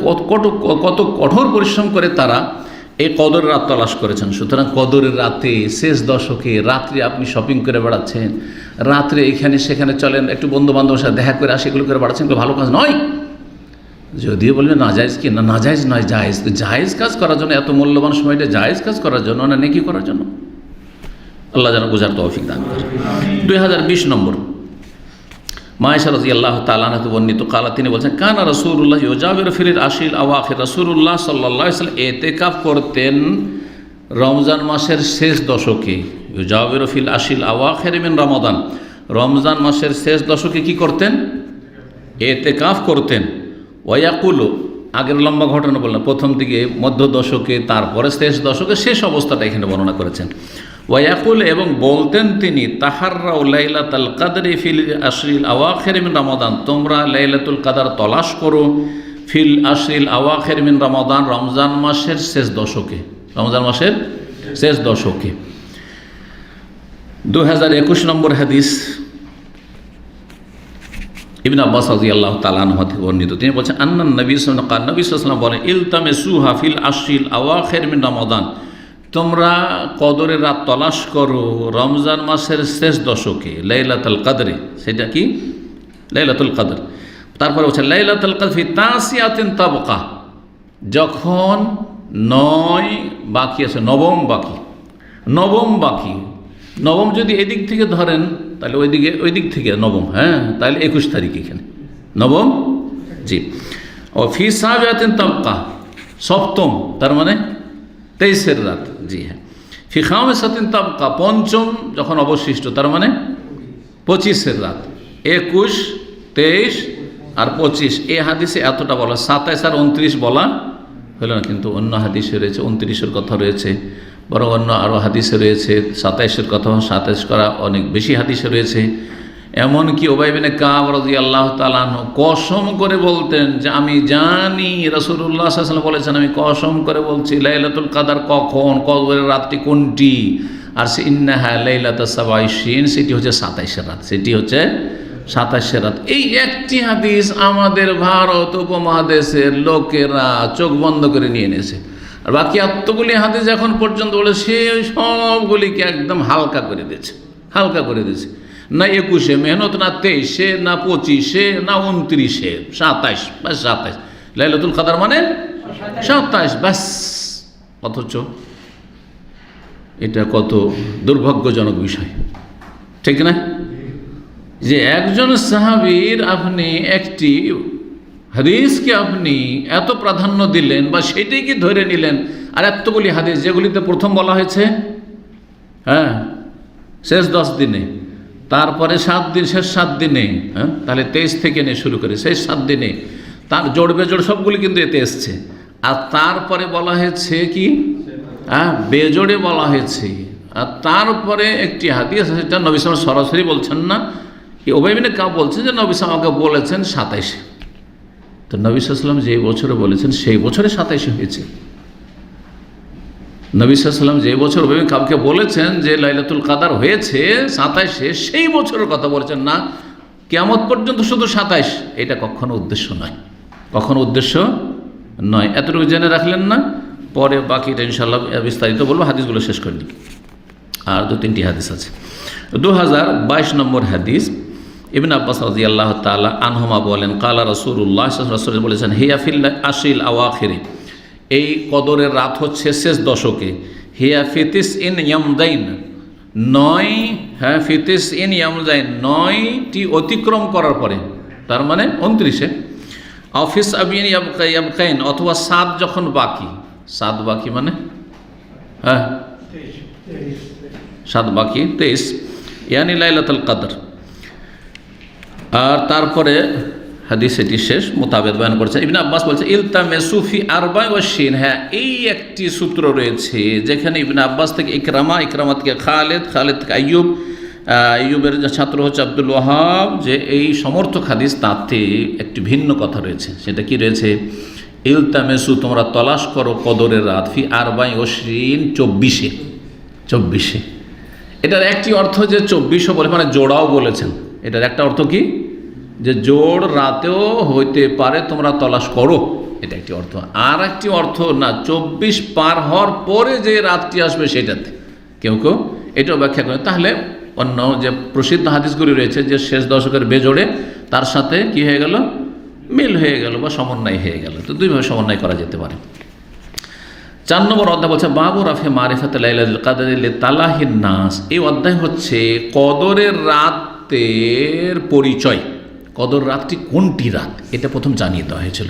কত কঠোর পরিশ্রম করে তারা এই কদরের রাত তলাশ করেছেন। সুতরাং কদরের রাতে, শেষ দশকে, রাত্রে আপনি শপিং করে বেড়াচ্ছেন, রাত্রে এখানে সেখানে চলেন, একটু বন্ধু বান্ধবের সাথে দেখা করে আসে, এগুলো করে বেড়াচ্ছেন, এগুলো ভালো কাজ নয়। যদিও বলবে নাজায়েজ, কি না নাজায়েজ নয়, জায়েজ। জায়েজ কাজ করার জন্য এত মূল্যবান সময়টা জায়েজ কাজ করার জন্য না নেকি করার জন্য, আল্লাহ যেন বুঝার তৌফিক দান করে। 2020 নম্বর, মায়েশা রাদিয়াল্লাহু তাআলা আনহা বর্ণিত, কালা তিনি বলছেন, কানা রাসূলুল্লাহ ইউজাবিরু ফিল আশরিল আওয়াখির, রাসূলুল্লাহ সাল্লাল্লাহু আলাইহি ওয়াসাল্লাম ইতিকাফ করতেন রমজান মাসের শেষ দশকে। ইউজাবিরু ফিল আশরিল আওয়াখির মিন রমাদান, রমজান মাসের শেষ দশকে কি করতেন? ইতিকাফ করতেন। ওয়াকুলু, আগের লম্বা ঘটনা বললাম, প্রথম দিকে, মধ্য দশকে, তারপরে শেষ দশকে, শেষ অবস্থাটা এখানে বর্ণনা করেছেন। ওয়াকুল, এবং বলতেন তিনি, তাহাররাউ লাইলাতুল কদরি ফিল আশরিল আওয়াখির মিন রমাদান, তোমরা লাইলাতুল কদর তলাশ করো ফিল আশরিল আওয়াখির মিন রমাদান, রমজান মাসের শেষ দশকে, রমজান মাসের শেষ দশকে। 2021 নম্বর হাদিস, ইবনে আব্বাস রাদিয়াল্লাহু তাআলা আনহু থেকে বর্ণিত, তিনি বলছেন, আন্নান নবী সাল্লাল্লাহু আলাইহি ওয়াসাল্লাম বলেন, ইলতামিসুহা ফিল আশরিল আওয়াখির মিন রমাদান, তোমরা কদরের রাত তলাশ করো রমজান মাসের শেষ দশকে, লাইলাতুল কদরে, সেটা কি লাইলাতুল কদর। তারপরে বলছে লাইলাতুল কদর ফি তাসিয়াতিন তাবকা, যখন 9 বাকি আছে, নবম বাকি, নবম যদি এদিক থেকে ধরেন তাহলে ওই দিক থেকে নবম, হ্যাঁ, তাহলে 21 তারিখ এখানে নবম, জি। ও ফি সাবিয়াতিন তাবকা, সপ্তম, তার মানে 23-এর রাত, জি হ্যাঁ। ফি খামিসাতিন তাবকা, পঞ্চম যখন অবশিষ্ট, তার মানে 25-এর রাত। 21, 23 আর 25, এই হাদিসে এতটা বলা, 27 আর 29 বলা হলো না, কিন্তু অন্য হাদিসে রয়েছে 29-এর কথা রয়েছে, বরং অন্য আরও হাদিসে রয়েছে 27-এর কথা, 27 করা অনেক বেশি হাদিসে রয়েছে। এমনকি উবাই বিন কাব রাদিয়াল্লাহু তাআলা আনহু কসম করে বলতেন যে আমি জানি রাসূলুল্লাহ সাল্লাল্লাহু আলাইহি ওয়াসাল্লাম বলেছেন, আমি কসম করে বলছি লাইলাতুল কদর কখন, কদরের রাতটি কোনটি, আর সে ইন্নাহা লাইলাতুস সাবাইশিন, সেটি হচ্ছে 27-এর রাত, সেটি হচ্ছে 27-এর রাত। এই একটি হাদিস আমাদের ভারত উপমহাদেশের লোকেরা চোখ বন্ধ করে নিয়ে এনেছে, আর বাকি এতগুলি হাদিস এখন পর্যন্ত বলে সে সবগুলিকে একদম হালকা করে দিয়েছে, না 21-এ মেহনত, না 23-এ, না 25-এ, না 29-এ, 27, ব্যাস 27, লাইলাতুল কদর মানে 27, ব্যাস। অথচ এটা কত দুর্ভাগ্যজনক বিষয়, ঠিক না, যে একজন সাহাবীর আপনি একটি হাদিসকে আপনি এত প্রাধান্য দিলেন বা সেটাকে ধরে নিলেন, আর এতগুলি হাদিস যেগুলিতে প্রথম বলা হয়েছে, হ্যাঁ, শেষ 10 দিনে, তারপরে 7 দিন, শেষ 7 দিনে, হ্যাঁ, তাহলে 23 থেকে নিয়ে শুরু করে শেষ 7 দিনে, তার জোড় বেজোড় সবগুলি কিন্তু এতে এসছে। আর তারপরে বলা হয়েছে কি, হ্যাঁ, বেজোড়ে বলা হয়েছে। আর তারপরে একটি হাদিস, সেটা নবী সাল্লাল্লাহু সরাসরি বলছেন না, উবাই বিন কাব বলছেন যে নবী সাল্লাল্লাহু আমাকে বলেছেন 27-এ, তো নবী সাল্লাল্লাহু আলাইহি ওয়াসাল্লাম যে বছরে বলেছেন সেই বছরে 27-এ হয়েছে। নবী সাল্লাল্লাহু আলাইহি ওয়াসাল্লাম যে বছর উবাই বিন কাবকে বলেছেন যে লাইলাতুল কদর হয়েছে 27-এ, সেই বছরের কথা বলেছেন না, কিয়ামত পর্যন্ত শুধু 27, এটা কখনো উদ্দেশ্য নয়। এতটুকু জেনে রাখলেন না, পরে বাকিটা ইনশাআল্লাহ বিস্তারিত বলবো, হাদিসগুলো শেষ করিনি, আর 2-3টি হাদিস আছে। 2022 নম্বর হাদিস, ইবনে আব্বাস রাদিয়াল্লাহু তাআলা আনহুমা বলেন, কালা রাসূলুল্লাহ সাল্লাল্লাহু আলাইহি ওয়াসাল্লাম বলেছেন, হিয়া ফিল আশরিল আওয়াখির, এই কদরের রাত হচ্ছে শেষ দশকে, হিয়া ফিতিস ইন ইয়ামদাইন, 9, হ্যাঁ, ফিতিস ইন ইয়ামদাইন, 9টি অতিক্রম করার পরে, তার মানে 29-এ, অফিস আবিন ইয়াবকাইন, অথবা 7 যখন বাকি, 7 বাকি মানে, হ্যাঁ, 7 বাকি 23, ইয়ানি লাইলাতুল কদর। আর তারপরে, হাদিস এটি শেষ মোতাবেক বয়ান করছেন। ইবনে আব্বাস বলছে ইলতামিসু ফি আরবা'i ওয়া শিন। হ্যাঁ, এই একটি সূত্র রয়েছে যেখানে ইবনে আব্বাস থেকে ইকরামা থেকে খালেদ থেকে আইয়ুবের ছাত্র হচ্ছে আব্দুল ওয়াহাব, যে এই সমর্থক হাদিস তাতে একটি ভিন্ন কথা রয়েছে। সেটা কি রয়েছে? ইলতামিসু, তোমরা তলাশ করো কদরের রাত, ফি আরবা'i ওয়া শিন, 24-এ। এটার একটি অর্থ যে 24 বলে মানে জোড়াও বলেছেন। এটার একটা অর্থ কি? যে জোড় রাতেও হইতে পারে, তোমরা তলাশ করো, এটা একটি অর্থ। আর একটি অর্থ না, 24 পার হওয়ার পরে যে রাতটি আসবে সেটাতে কেউ এটাও ব্যাখ্যা করে। তাহলে অন্য যে প্রসিদ্ধ হাদিসগুলি রয়েছে যে শেষ দশকের বেজোড়ে, তার সাথে কি হয়ে গেল? মিল হয়ে গেল বা সমন্বয় হয়ে গেল। তো দুইভাবে সমন্বয় করা যেতে পারে। 4 নম্বর অধ্যায় বলছে বাবু রাফি মারিফাত লাইলাতুল কদর লিতালাহিন নাস। এই অধ্যায় হচ্ছে কদরের রাতের পরিচয়। কদর রাতটি কোনটি রাত এটা প্রথম জানিয়ে দেওয়া হয়েছিল।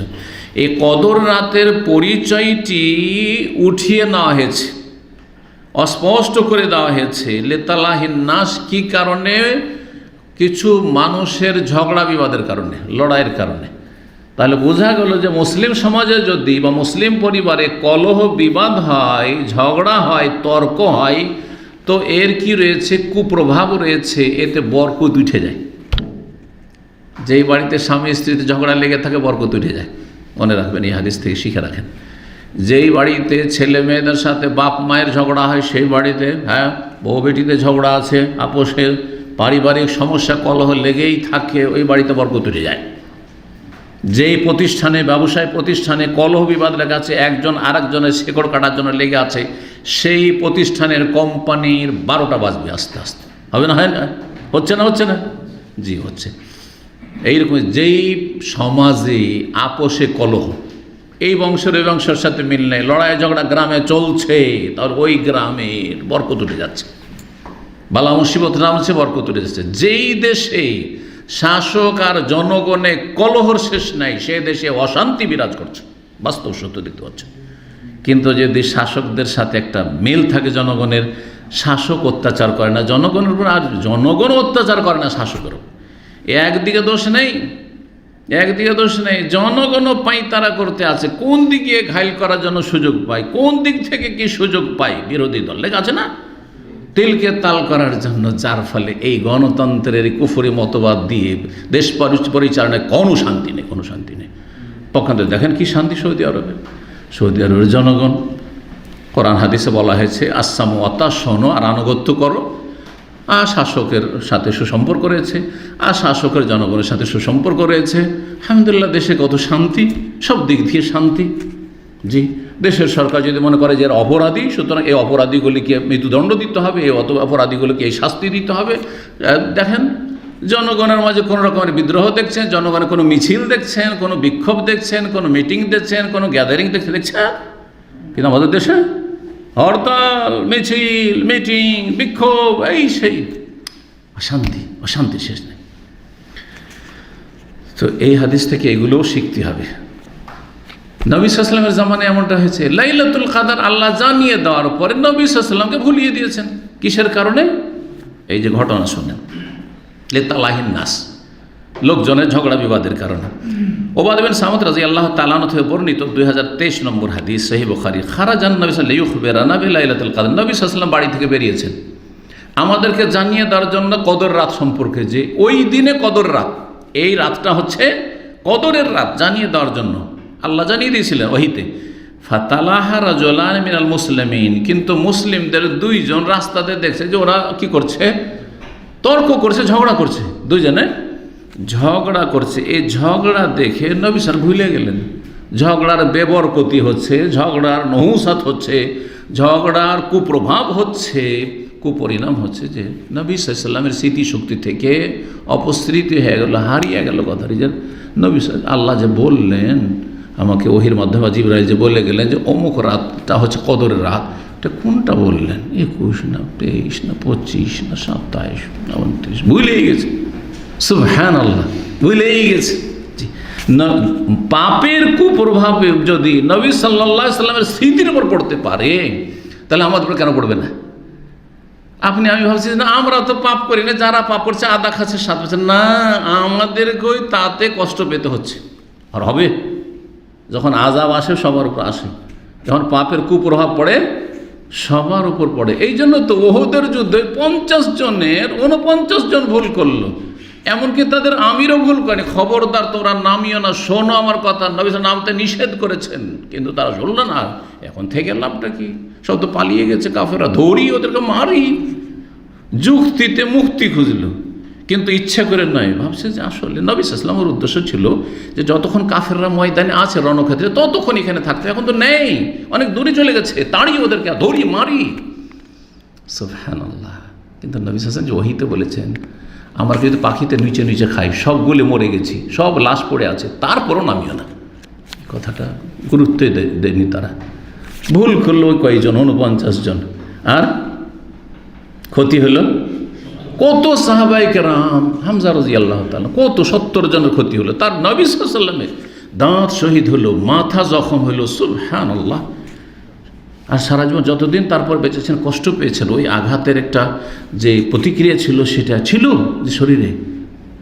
এই কদর রাতের পরিচয়টি উঠিয়ে নেওয়া হয়েছে, অস্পষ্ট করে দেওয়া হয়েছে। লিতালাহিন নাস, কি কারণে? কিছু মানুষের ঝগড়া বিবাদের কারণে, লড়াইয়ের কারণে। তাহলে বোঝা গেল যে মুসলিম সমাজে যদি বা মুসলিম পরিবারে কলহ বিবাদ হয়, ঝগড়া হয়, তর্ক হয়, তো এর কি রয়েছে? কুপ্রভাব রয়েছে, এতে বরকত উঠে যায়। যেই বাড়িতে স্বামী স্ত্রীতে ঝগড়া লেগে থাকে বরকত উঠে যায়। মনে রাখবেন, এই হাদিস থেকে শিখে রাখেন। যেই বাড়িতে ছেলে মেয়েদের সাথে বাপ মায়ের ঝগড়া হয়, সেই বাড়িতে বউ বেটিতে ঝগড়া আছে, আপোষের পারিবারিক সমস্যা কলহ লেগেই থাকে, ওই বাড়িতে বরকত উঠে যায়। যেই প্রতিষ্ঠানে, ব্যবসায় প্রতিষ্ঠানে কলহ বিবাদ লেগে আছে, একজন আরেকজনের শেকড় কাটার জন্য লেগে আছে, সেই প্রতিষ্ঠানের কোম্পানির 12টা বাজবে আস্তে আস্তে। হবে না? হয় না? হচ্ছে না? জি হচ্ছে। এইরকম যেই সমাজে আপোষে কলহ, এই বংশের ওই বংশের সাথে মিল নেই, লড়াই ঝগড়া গ্রামে চলছে, তার ওই গ্রামের বরকত উঠে যাচ্ছে, বালা মুসিবত নামছে, বরকত উঠে যাচ্ছে। যেই দেশে শাসক আর জনগণে কলহর শেষ নাই, সে দেশে অশান্তি বিরাজ করছে, বাস্তব সত্য দেখতে পাচ্ছে। কিন্তু যদি শাসকদের সাথে একটা মিল থাকে জনগণের, শাসক অত্যাচার করে না জনগণের উপর, আর জনগণ অত্যাচার করে না শাসকের উপর। একদিকে দোষ নেই, জনগণও পাইতারা করতে আছে। কোন দিকে ঘাইল করার জন্য সুযোগ পায়, কোন দিক থেকে কি সুযোগ পায় বিরোধী দল লেগে আছে না, তিলকে তাল করার জন্য। যার ফলে এই গণতন্ত্রের কুফরি মতবাদ দিয়ে দেশ পরিচালনায় কোনো শান্তি নেই। পক্ষান্তরে দেখেন কি শান্তি সৌদি আরবের জনগণ। কোরআন হাদিসে বলা হয়েছে আসাম ওয়াতা, শোনো আর আনুগত্য করো। আর শাসকের সাথে সুসম্পর্ক রয়েছে, আর শাসকের জনগণের সাথে সুসম্পর্ক রয়েছে। আলহামদুলিল্লাহ, দেশে কত শান্তি, সব দিক দিয়ে শান্তি। জি, দেশের সরকার যদি মনে করে যে অপরাধী, সুতরাং এই অপরাধীগুলিকে মৃত্যুদণ্ড দিতে হবে, এই অপরাধীগুলিকে এই শাস্তি দিতে হবে। দেখেন, জনগণের মাঝে কোনো রকমের বিদ্রোহ দেখছেন, জনগণের কোনো মিছিল দেখছেন, কোনো বিক্ষোভ দেখছেন, কোনো মিটিং দেখছেন, কোনো গ্যাদারিং দেখছেন। কিন্তু আমাদের দেশে হরতাল, মিটিং, বিক্ষোভ, এই সেই অশান্তি শেষ নেই। তো এই হাদিস থেকে এগুলোও শিখতে হবে। নবী সাল্লাল্লাহু আলাইহি ওয়াসাল্লামের জামানায় এমনটা হয়েছে, লাইলাতুল কদর আল্লাহ জানিয়ে দেওয়ার পরে নবী সাল্লাল্লাহু আলাইহি ওয়াসাল্লামকে ভুলিয়ে দিয়েছেন। কিসের কারণে? এই যে ঘটনা শুনেন, লিতালাহিন নাস, লোকজনের ঝগড়া বিবাদের কারণে। ওবাদ বিন সামিত রাদিয়াল্লাহু তাআলা আনহু থেকে বর্ণিত 2023 নম্বর হাদিস, সহিহ বুখারী। খারাজান নবী সাল্লাল্লাহু আলাইহি ওয়াসাল্লাম বিলাইলাতুল কদর। নবী সাল্লাল্লাহু আলাইহি ওয়াসাল্লাম বাড়ি থেকে বেরিয়েছেন আমাদেরকে জানিয়ে দেওয়ার জন্য কদর রাত সম্পর্কে, যে ওই দিনে কদর রাত, এই রাতটা হচ্ছে কদরের রাত, জানিয়ে দেওয়ার জন্য আল্লাহ জানিয়ে দিয়েছিলেন ওহিতে। ফাতালাহা রাজুলান মিনাল মুসলিমিন, কিন্তু মুসলিমদের 2 জন রাস্তাতে দেখছে যে ওরা কি করছে, তর্ক করছে, ঝগড়া করছে, 2 জনে ঝগড়া করছে। এই ঝগড়া দেখে নবী সাল্লাল্লাহু ভুলে গেলেন। ঝগড়ার বেবরকতি হচ্ছে, ঝগড়ার নহুসাত হচ্ছে, ঝগড়ার কুপ্রভাব হচ্ছে, কুপরিণাম হচ্ছে যে নবী সাল্লাল্লাহু আলাইহি ওয়াসাল্লামের স্মৃতিশক্তি থেকে অপস্মৃতি হয়ে গেল, হারিয়ে গেল কথাটি। যে নবী আল্লাহ যে বললেন আমাকে ওহির মাধ্যমে, জিবরাইল যে বলে গেলেন যে অমুক রাতটা হচ্ছে কদরের রাত, এটা কোনটা বললেন? 21 না 23 না 25 না 27 না 29, ভুলেই গেছে। সুবহানাল্লাহ, ভুলেই গেছে। পাপের কুপ্রভাবে যদি নবী সাল্লাল্লাহু আলাইহি ওয়াসাল্লামের স্মৃতির উপর পড়তে পারে, তাহলে আমাদের উপর কেন পড়বে না? আমি ভাবছি না আমরা তো পাপ করি না, যারা পাপ করছে আদা খাচ্ছে স্বাদ পাচ্ছে না, আমাদেরকেও তাতে কষ্ট পেতে হচ্ছে। আর হবে যখন আযাব আসে সবার উপর আসে, যখন পাপের কুপ্রভাব পড়ে সবার উপর পড়ে। এই জন্য তো ওহুদের যুদ্ধে 50 জনের 49 জন ভুল করলো, এমনকি তাদের আমিরও ভুল করে। খবরদার তোমরা নামিও না, শোনো আমার কথা, নবী নামতে নিষেধ করেছেন, কিন্তু তারা শুনল না। এখন থেকে লাভটা কি? সব তো পালিয়ে গেছে কাফেররা, ধরি ওদেরকে মারি, যুক্তিতে মুক্তি খুঁজলো, কিন্তু ইচ্ছা করে নয়। ভাবছে যে আসলে নবী সাল্লাল্লাহু আলাইহি ওয়াসাল্লামের উদ্দেশ্য ছিল যে যতক্ষণ কাফেররা ময়দানে আছে রণক্ষেত্রে ততক্ষণ এখানে থাকতে, এখন তো নেই, অনেক দূরে চলে গেছে, তাড়িয়ে ওদেরকে ধরি মারি। সুবহানাল্লাহ। কিন্তু নবী সাল্লাল্লাহু আলাইহি ওয়াসাল্লাম যে ওহীতে বলেছেন আমরা যদি পাখিতে নিচে নিচে খাই, সবগুলো মরে গেছি, সব লাশ পড়ে আছে, তারপরও নামিও না। এই কথাটা গুরুত্বই দেয়নি তারা। ভুল করলো ওই কয়েকজন, 49 জন, আর ক্ষতি হলো কত সাহাবায়ে কেরাম, হামজা রাদিয়াল্লাহু তাআলা, কত 70 জনের ক্ষতি হলো। তার নবী সাল্লাল্লাহু আলাইহি ওয়াসাল্লামের দাঁত শহীদ হলো, মাথা জখম হলো, সুবহানাল্লাহ। আর সারা জীবন যতদিন তারপর বেঁচেছেন কষ্ট পেয়েছেন, ওই আঘাতের একটা যে প্রতিক্রিয়া ছিল সেটা ছিল যে শরীরে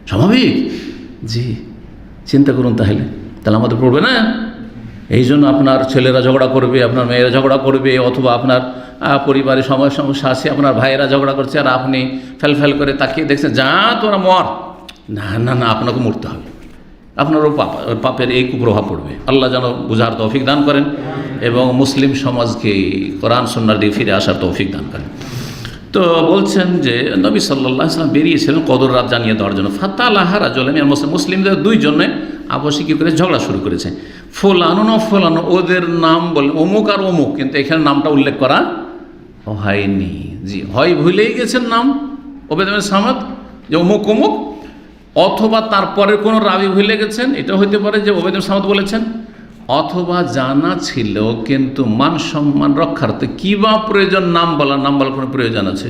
স্বাভাবিক। জি, চিন্তা করুন তাহলে আমাদের পড়বে না? এই জন্য আপনার ছেলেরা ঝগড়া করবে, আপনার মেয়েরা ঝগড়া করবে, অথবা আপনার পরিবারে সমস্যা আছে, আপনার ভাইয়েরা ঝগড়া করছে, আর আপনি ফেল করে তাকিয়ে দেখছেন যা তোরা মর। না না না, আপনাকে মরতে হবে, আপনারও পাপের এই কুপ্রভাব পড়বে। আল্লাহ যেন বুঝার তৌফিক দান করেন এবং মুসলিম সমাজকে কোরআন সুন্নাহর দিকে ফিরে আসার তৌফিক দান করেন। তো বলছেন যে নবী সাল্লাল্লাহু আলাইহি ওয়াসাল্লাম বেরিয়েছিলেন কদর রাত জানিয়ে দেওয়ার জন্য। ফাতালাহা রাজুলান মুসলিমদের দুইজনে আপসে কী করে ঝগড়া শুরু করেছে। ফুলানুন ও ফুলানু, ওদের নাম বলে অমুক আর অমুক, কিন্তু এখানে নামটা উল্লেখ করা হয়নি। জি, হয় ভুলেই গেছেন নাম ওবায়দা বিন সামাদ যে অমুক অমুক, অথবা তারপরের কোনো রাবি ভুলে গেছেন, এটা হইতে পারে যে ওবায়দা বিন সামাদ বলেছেন, অথবা জানা ছিল কিন্তু মান সম্মান রক্ষার্থে কী বা প্রয়োজন নাম বলার, নাম বলার কোনো প্রয়োজন আছে?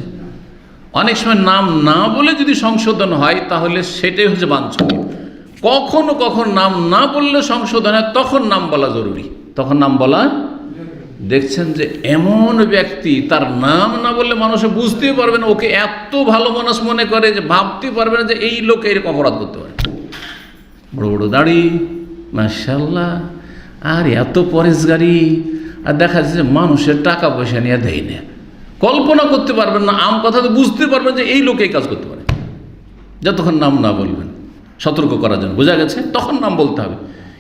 অনেক সময় নাম না বলে যদি সংশোধন হয় তাহলে সেটাই হচ্ছে বাঞ্ছনীয়। কখনো কখনো নাম না বললে সংশোধন হয়, তখন নাম বলা জরুরি, তখন নাম বলা। দেখছেন যে এমন ব্যক্তি তার নাম না বললে মানুষে বুঝতেই পারবে না, ওকে এত ভালো মানুষ মনে করে যে ভাবতে পারবে না যে এই লোক এরকম অপরাধ করতে পারে। বড় বড় দাড়ি, মাশাআল্লাহ, আর এত পরেশগারি, আর দেখা যাচ্ছে মানুষের টাকা পয়সা নিয়ে দেয় না। কল্পনা করতে পারবেন না, আম কথা তো বুঝতে পারবেন যে এই লোক এই কাজ করতে পারে, যতক্ষণ নাম না বলবেন, সতর্ক করার জন্য। বোঝা গেছে? তখন নাম বলতে হবে।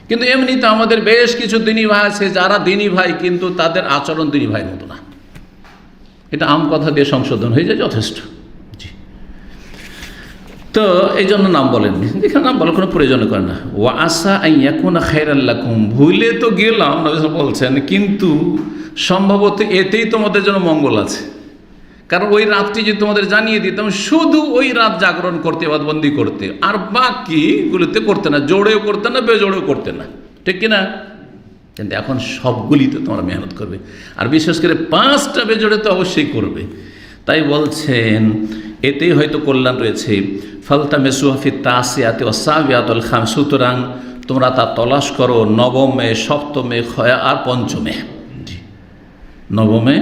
কিন্তু এমনিতে আমাদের বেশ কিছু দিনী ভাই আছে যারা দিনী ভাই, কিন্তু তাদের আচরণ দিনী ভাইয়ের মতো না। এটা আম কথা দিয়ে সংশোধন হয়ে যায়, যথেষ্ট। জি, তো এই জন্য নাম বলেননি, এখানে নাম বলার কোনো প্রয়োজন করে না। ওয়া আসা আন ইয়াকুনা খায়রাল লাকুম, ভুলে তো গেলাম নবী বলছেন, কিন্তু সম্ভবত এতেই তোমাদের জন্য মঙ্গল আছে। কারণ ওই রাতটি যদি তোমাদের জানিয়ে দিতাম, শুধু ওই রাত জাগরণ করতে, বাদবন্দি করতে, আর বাকিগুলোতে করতে না, জোড়েও করতে না, বেজোড়েও করতে না, ঠিক কিনা? কিন্তু এখন সবগুলিতে তোমরা মেহনত করবে, আর বিশেষ করে 5টা বেজোড়ে তো অবশ্যই করবে। তাই বলছেন এতেই হয়তো কল্যাণ রয়েছে। ফালতামিসুহা ফি তাসিয়াতি ওয়া সাবিয়াতুল খাম, সুতরাং তোমরা তা তলাশ করো নবমে, সপ্তমে, আর পঞ্চমে। জি, নবমে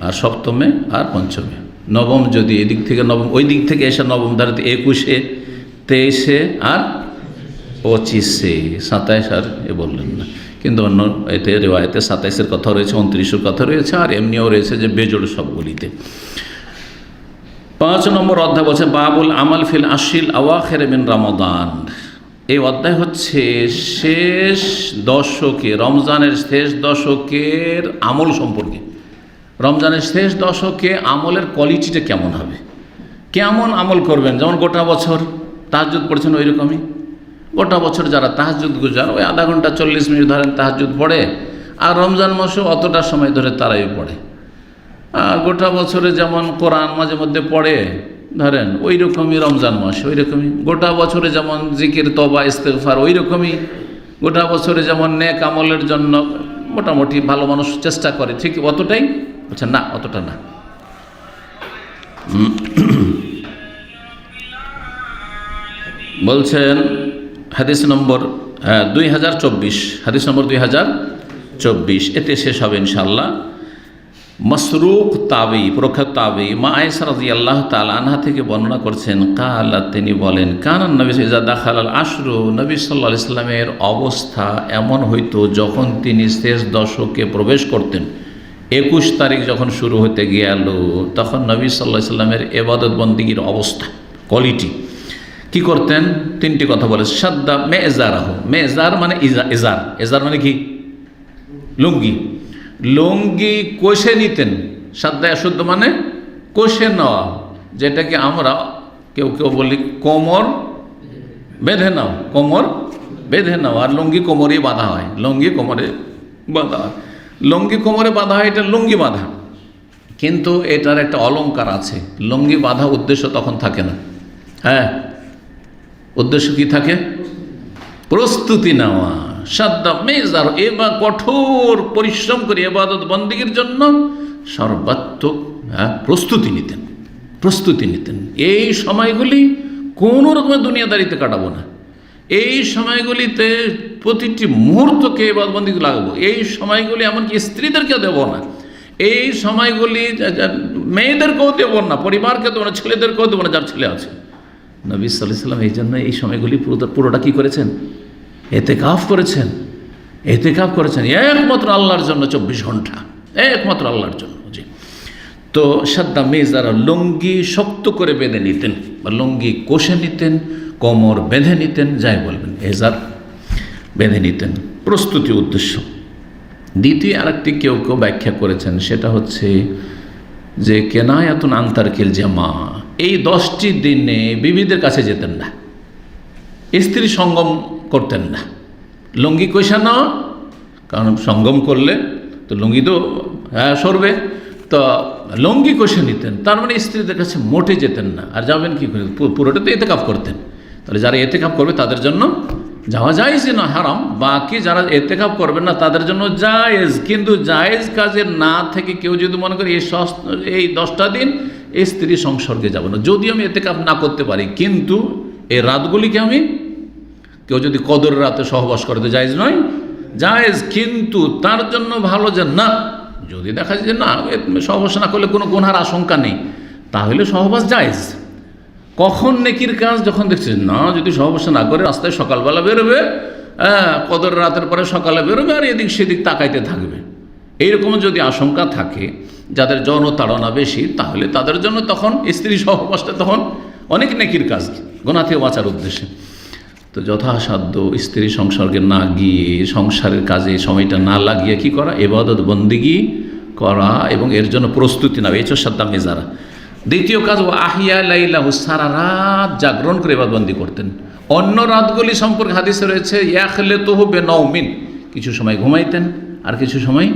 আর সপ্তমে আর পঞ্চমে। নবম যদি এদিক থেকে নবম, ওই দিক থেকে এসে নবম ধারাতে 21-এ, 23-এ আর 25-এ, 27 আর বললেন না, কিন্তু অন্য এতে রেওয়ায়তে 27-এর কথা রয়েছে, 29-এর কথা রয়েছে, আর এমনিও রয়েছে যে বেজোড় সবগুলিতে। 5 নম্বর অধ্যায় বলছে বাবুল আমাল ফিল আশিল আওয়াখির মিন রমাদান। এই অধ্যায় হচ্ছে শেষ দশকে, রমজানের শেষ দশকের আমল সম্পর্কে। রমজানের শেষ দশকে আমলের কোয়ালিটিটা কেমন হবে, কেমন আমল করবেন। যেমন গোটা বছর তাহাজ্জুদ পড়ছেন, ওই রকমই গোটা বছর যারা তাহাজ্জুদ গুজার, ওই আধা ঘন্টা 40 মিনিট ধরেন তাহাজ্জুদ পড়ে, আর রমজান মাসে অতটা সময় ধরে তারাই পড়ে। গোটা বছরে যেমন কোরআন মাঝে মধ্যে পড়ে ধরেন, ওই রকমই রমজান মাসে, ওই রকমই গোটা বছরে যেমন জিকির, তওবা, ইস্তেগফার, ওই রকমই গোটা বছরে যেমন নেক আমলের জন্য মোটামুটি ভালো মানুষ চেষ্টা করে, ঠিক অতটাই। বলছেন না, অতটা না। বলছেন হাদিস নম্বর 2024, হাদিস নম্বর 2024, এতে শেষ হবে ইনশাআল্লাহ। মাসরুক তাবেই, প্রখ্যাত তাবেই, মা আয়েশা রাদিয়াল্লাহু তাআলা আনহা থেকে বর্ণনা করছেন, কালাত, তিনি বলেন, কানান নবী ইযা দাখালাল আশরু, নবী সাল্লাল্লাহু আলাইহি সাল্লামের অবস্থা এমন হইতো যখন তিনি শেষ দশকে প্রবেশ করতেন, 21 তারিখ যখন শুরু হতে গেল, তখন নবী সাল্লাল্লাহু আলাইহি সাল্লামের ইবাদত বন্দেগীর অবস্থা, কোয়ালিটি কি করতেন? তিনটি কথা বলে, সাদ্দা মেজারাহ, মেজার মানে এজার, এজার মানে কি? লুঙ্গি। লুঙ্গি কষে নিতেন। সাদ্দা অশুদ্ধ মানে কষে নেওয়া, যেটাকে আমরা কেউ কেউ বলি কোমর বেঁধে নাও, কোমর বেঁধে নাও। আর লুঙ্গি কোমরেই বাঁধা হয়, লুঙ্গি কোমরে বাঁধা হয়, লুঙ্গি কোমরে বাঁধা হয়, এটা লুঙ্গি বাঁধা। কিন্তু এটার একটা অলংকার আছে, লুঙ্গি বাঁধা উদ্দেশ্য তখন থাকে না। হ্যাঁ, উদ্দেশ্য কি থাকে? প্রস্তুতি নেওয়া। সাদ্দা মেজার, এবার কঠোর পরিশ্রম করে ইবাদত বন্দেগীর জন্য সর্বাত্মক প্রস্তুতি নিতেন, প্রস্তুতি নিতেন। এই সময়গুলি কোনো রকমের দুনিয়াদারিতে কাটাবো না, এই সময়গুলিতে প্রতিটি মুহূর্তকে ইবাদত বন্দেগী লাগবো, এই সময়গুলি এমনকি স্ত্রীদেরকেও দেবো না, এই সময়গুলি মেয়েদেরকেও দেবো না, পরিবারকে দেবো না, ছেলেদেরকেও দেবো না যার ছেলে আছে। নবী সাল্লাল্লাহু আলাইহি সাল্লাম এই জন্য এই সময়গুলি পুরোটা কী করেছেন? এতেকাফ করেছেন, এতেকাফ করেছেন একমাত্র আল্লাহর জন্য, 24 ঘন্টা একমাত্র আল্লাহর জন্য। জি। তো সাদ্দা মেজারা, লুঙ্গি শক্ত করে বেঁধে নিতেন বা লুঙ্গি কষে নিতেন, কোমর বেঁধে নিতেন, যাই বলবেন, এজার বেঁধে নিতেন, প্রস্তুতি উদ্দেশ্য। দ্বিতীয় আরেকটি কেউ কেউ ব্যাখ্যা করেছেন, সেটা হচ্ছে যে কেনায়াতুন আনতারকিল জামা, এই 10টি দিনে বিবিদের কাছে যেতেন না, স্ত্রী সঙ্গম করতেন না। লুঙ্গি কষা নেওয়া, কারণ সঙ্গম করলে তো লুঙ্গি তো সরবে, তো লুঙ্গি কষে নিতেন, তার মানে স্ত্রীদের কাছে মোটে যেতেন না। আর যাবেন কি করে? পুরোটা তো এতেকাফ করতেন। তাহলে যারা এতেকাফ করবে তাদের জন্য যাওয়া জায়েজ না হারাম, বাকি যারা এতেকাফ করবেন না তাদের জন্য জায়েজ। কিন্তু জায়েজ কাজে না থেকে কেউ যদি মনে করে এই 10টা দিন এই স্ত্রী সংসর্গে যাব না, যদিও আমি এতেকাফ না করতে পারি, কিন্তু এই রাতগুলিকে আমি, কেউ যদি কদর রাতে সহবাস করে তো জায়েজ নয়, জায়েজ। কিন্তু তার জন্য ভালো যে না, যদি দেখা যায় যে না সহবাস না করলে কোনো গুনার আশঙ্কা নেই, তাহলে সহবাস জায়েজ। কখন নেকির কাজ? যখন দেখছে না, যদি সহবাস না করে রাস্তায় সকালবেলা বেরোবে, কদর রাতের পরে সকালে বেরোবে আর এদিক সেদিক তাকাইতে থাকবে, এইরকম যদি আশঙ্কা থাকে, যাদের যৌন তাড়না বেশি, তাহলে তাদের জন্য তখন স্ত্রী সহবাসটা তখন অনেক নেকির কাজ, গুনাহ থেকে বাঁচার উদ্দেশ্যে। তো যথাসাধ্য স্ত্রী সংসর্গে না গিয়ে, সংসারের কাজে সময়টা না লাগিয়ে কি করা? ইবাদত বন্দেগী করা এবং এর জন্য প্রস্তুতি নেওয়া, এই সাদ্দা মেজারা। দ্বিতীয় কাজ, ও আহিয়া লাইলাহু, সারা রাত জাগরণ করে ইবাদত বন্দেগী করতেন। অন্য রাতগুলি সম্পর্কে হাদিসে রয়েছে ইয়াখলেতুহু বিনাওমিন, কিছু সময় ঘুমাইতেন আর কিছু সময়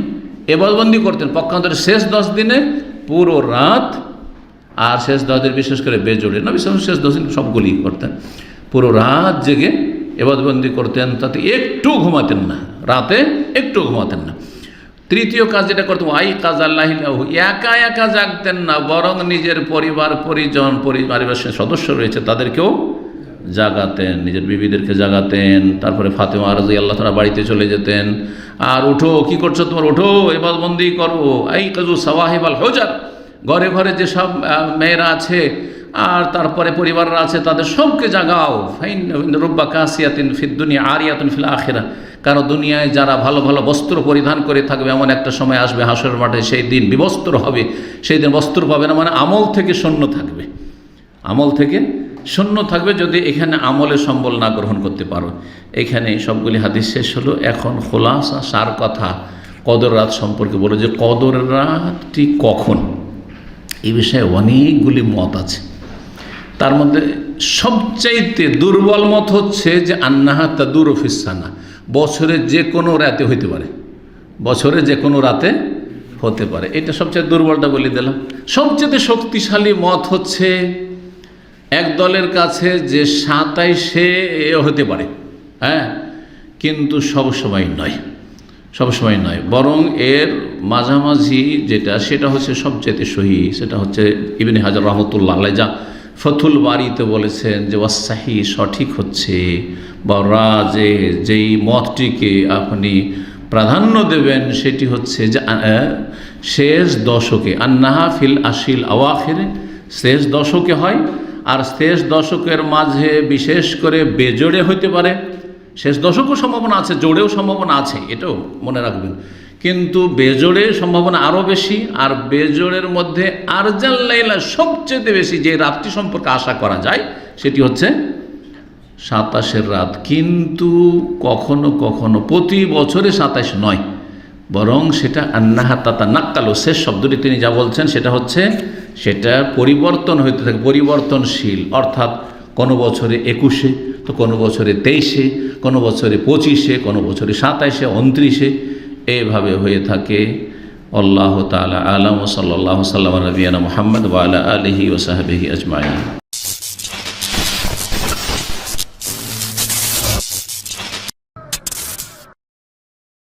ইবাদত বন্দেগী করতেন। পক্ষান্তরে শেষ 10 দিনে পুরো রাত, আর শেষ 10 দিন বিশেষ করে বেজোড়ে, নবী সাল্লাল্লাহু আলাইহি ওয়াসাল্লাম শেষ 10 দিন সবগুলি করতেন, পুরো রাত জেগে ইবাদত বন্দেগী করতেন, তাতে একটু ঘুমাতেন না, রাতে একটু ঘুমাতেন না। তৃতীয় কাজ যেটা করতেন, আই কাজ আল্লাহিল্লাহু, একা একা জাগতেন না, বরং নিজের পরিবার পরিজন, পরিবারের সদস্য রয়েছে তাদেরকেও জাগাতেন, নিজের বিবিদেরকে জাগাতেন। তারপরে ফাতেমা রাদিয়াল্লাহু তাআলা বাড়িতে চলে যেতেন, আর উঠো, কি করছো তোমার, উঠো ইবাদত বন্দেগী করো। আই কাজু সাওয়াহিবাল হুজার, ঘরে ঘরে যেসব মেয়েরা আছে আর তারপরে পরিবাররা আছে তাদের সবকে জাগাও। ফাইন রুব্বা কাসিয়াতিন ফিদ দুনিয়া আরিয়াতুন ফিল আখিরা, কারণ দুনিয়ায় যারা ভালো ভালো বস্ত্র পরিধান করে থাকবে, এমন একটা সময় আসবে হাসরের মাঠে, সেই দিন বিবস্ত্র হবে, সেই দিন বস্ত্র পাবে না, মানে আমল থেকে শূন্য থাকবে, আমল থেকে শূন্য থাকবে যদি এখানে আমলের সম্বল না গ্রহণ করতে পারো। এখানে সবগুলি হাদিস শেষ হলো। এখন খোলাসা সার কথা কদর রাত সম্পর্কে বলো, যে কদর রাতটি কখন, এই বিষয়ে অনেকগুলি মত আছে। তার মধ্যে সবচাইতে দুর্বল মত হচ্ছে যে আন্নাহা তাদুরু ফিস-সানা, বছরের যে কোনো রাতে হইতে পারে, বছরে যে কোনো রাতে হতে পারে, এটা সবচেয়ে দুর্বলটা বলে দিলাম। সবচেয়ে শক্তিশালী মত হচ্ছে এক দলের কাছে যে 27-এ হতে পারে, হ্যাঁ, কিন্তু সবসময় নয়, সবসময় নয়, বরং এর মাঝামাঝি যেটা, সেটা হচ্ছে সবচেয়ে সহি। সেটা হচ্ছে ইবনে হাজার রহমতুল্লাহ আলাইহি যা ফতুল বারিতে বলেছেন যে ওয়াসাহি, সঠিক হচ্ছে বা রাজে, যেই মতটিকে আপনি প্রাধান্য দেবেন সেটি হচ্ছে যে শেষ দশকে, আন্নাহা ফিল আশিল আওয়াখিরে, শেষ দশকে হয়। আর শেষ দশকের মাঝে বিশেষ করে বেজোড়ে হইতে পারে, শেষ দশকও সম্ভাবনা আছে, জোড়েও সম্ভাবনা আছে, এটাও মনে রাখবেন। কিন্তু বেজোড়ে সম্ভাবনা আরও বেশি। আর বেজোড়ের মধ্যে আরজাল লাইলা, সবচেয়ে বেশি যে রাতটি সম্পর্কে আশা করা যায় সেটি হচ্ছে 27 রাত। কিন্তু কখনো কখনো প্রতি বছরে 27 নয়, বরং সেটা আন্নাহা তাতা নাক্কালো, শেষ শব্দটি তিনি যা বলছেন সেটা হচ্ছে সেটা পরিবর্তন হইতে থাকে, পরিবর্তনশীল। অর্থাৎ কোনো বছরে 21, তো কোনো বছরে 23, কোনো বছরে 25, কোনো বছরে 27, 29, এইভাবে হয়ে থাকে। আল্লাহ তাআলা আ'লাম। সাল্লাল্লাহু সাল্লাম আলা নবিয়িনা মুহাম্মদ ওয়া আলা আলিহি ওয়া সাহবিহি আজমাইন।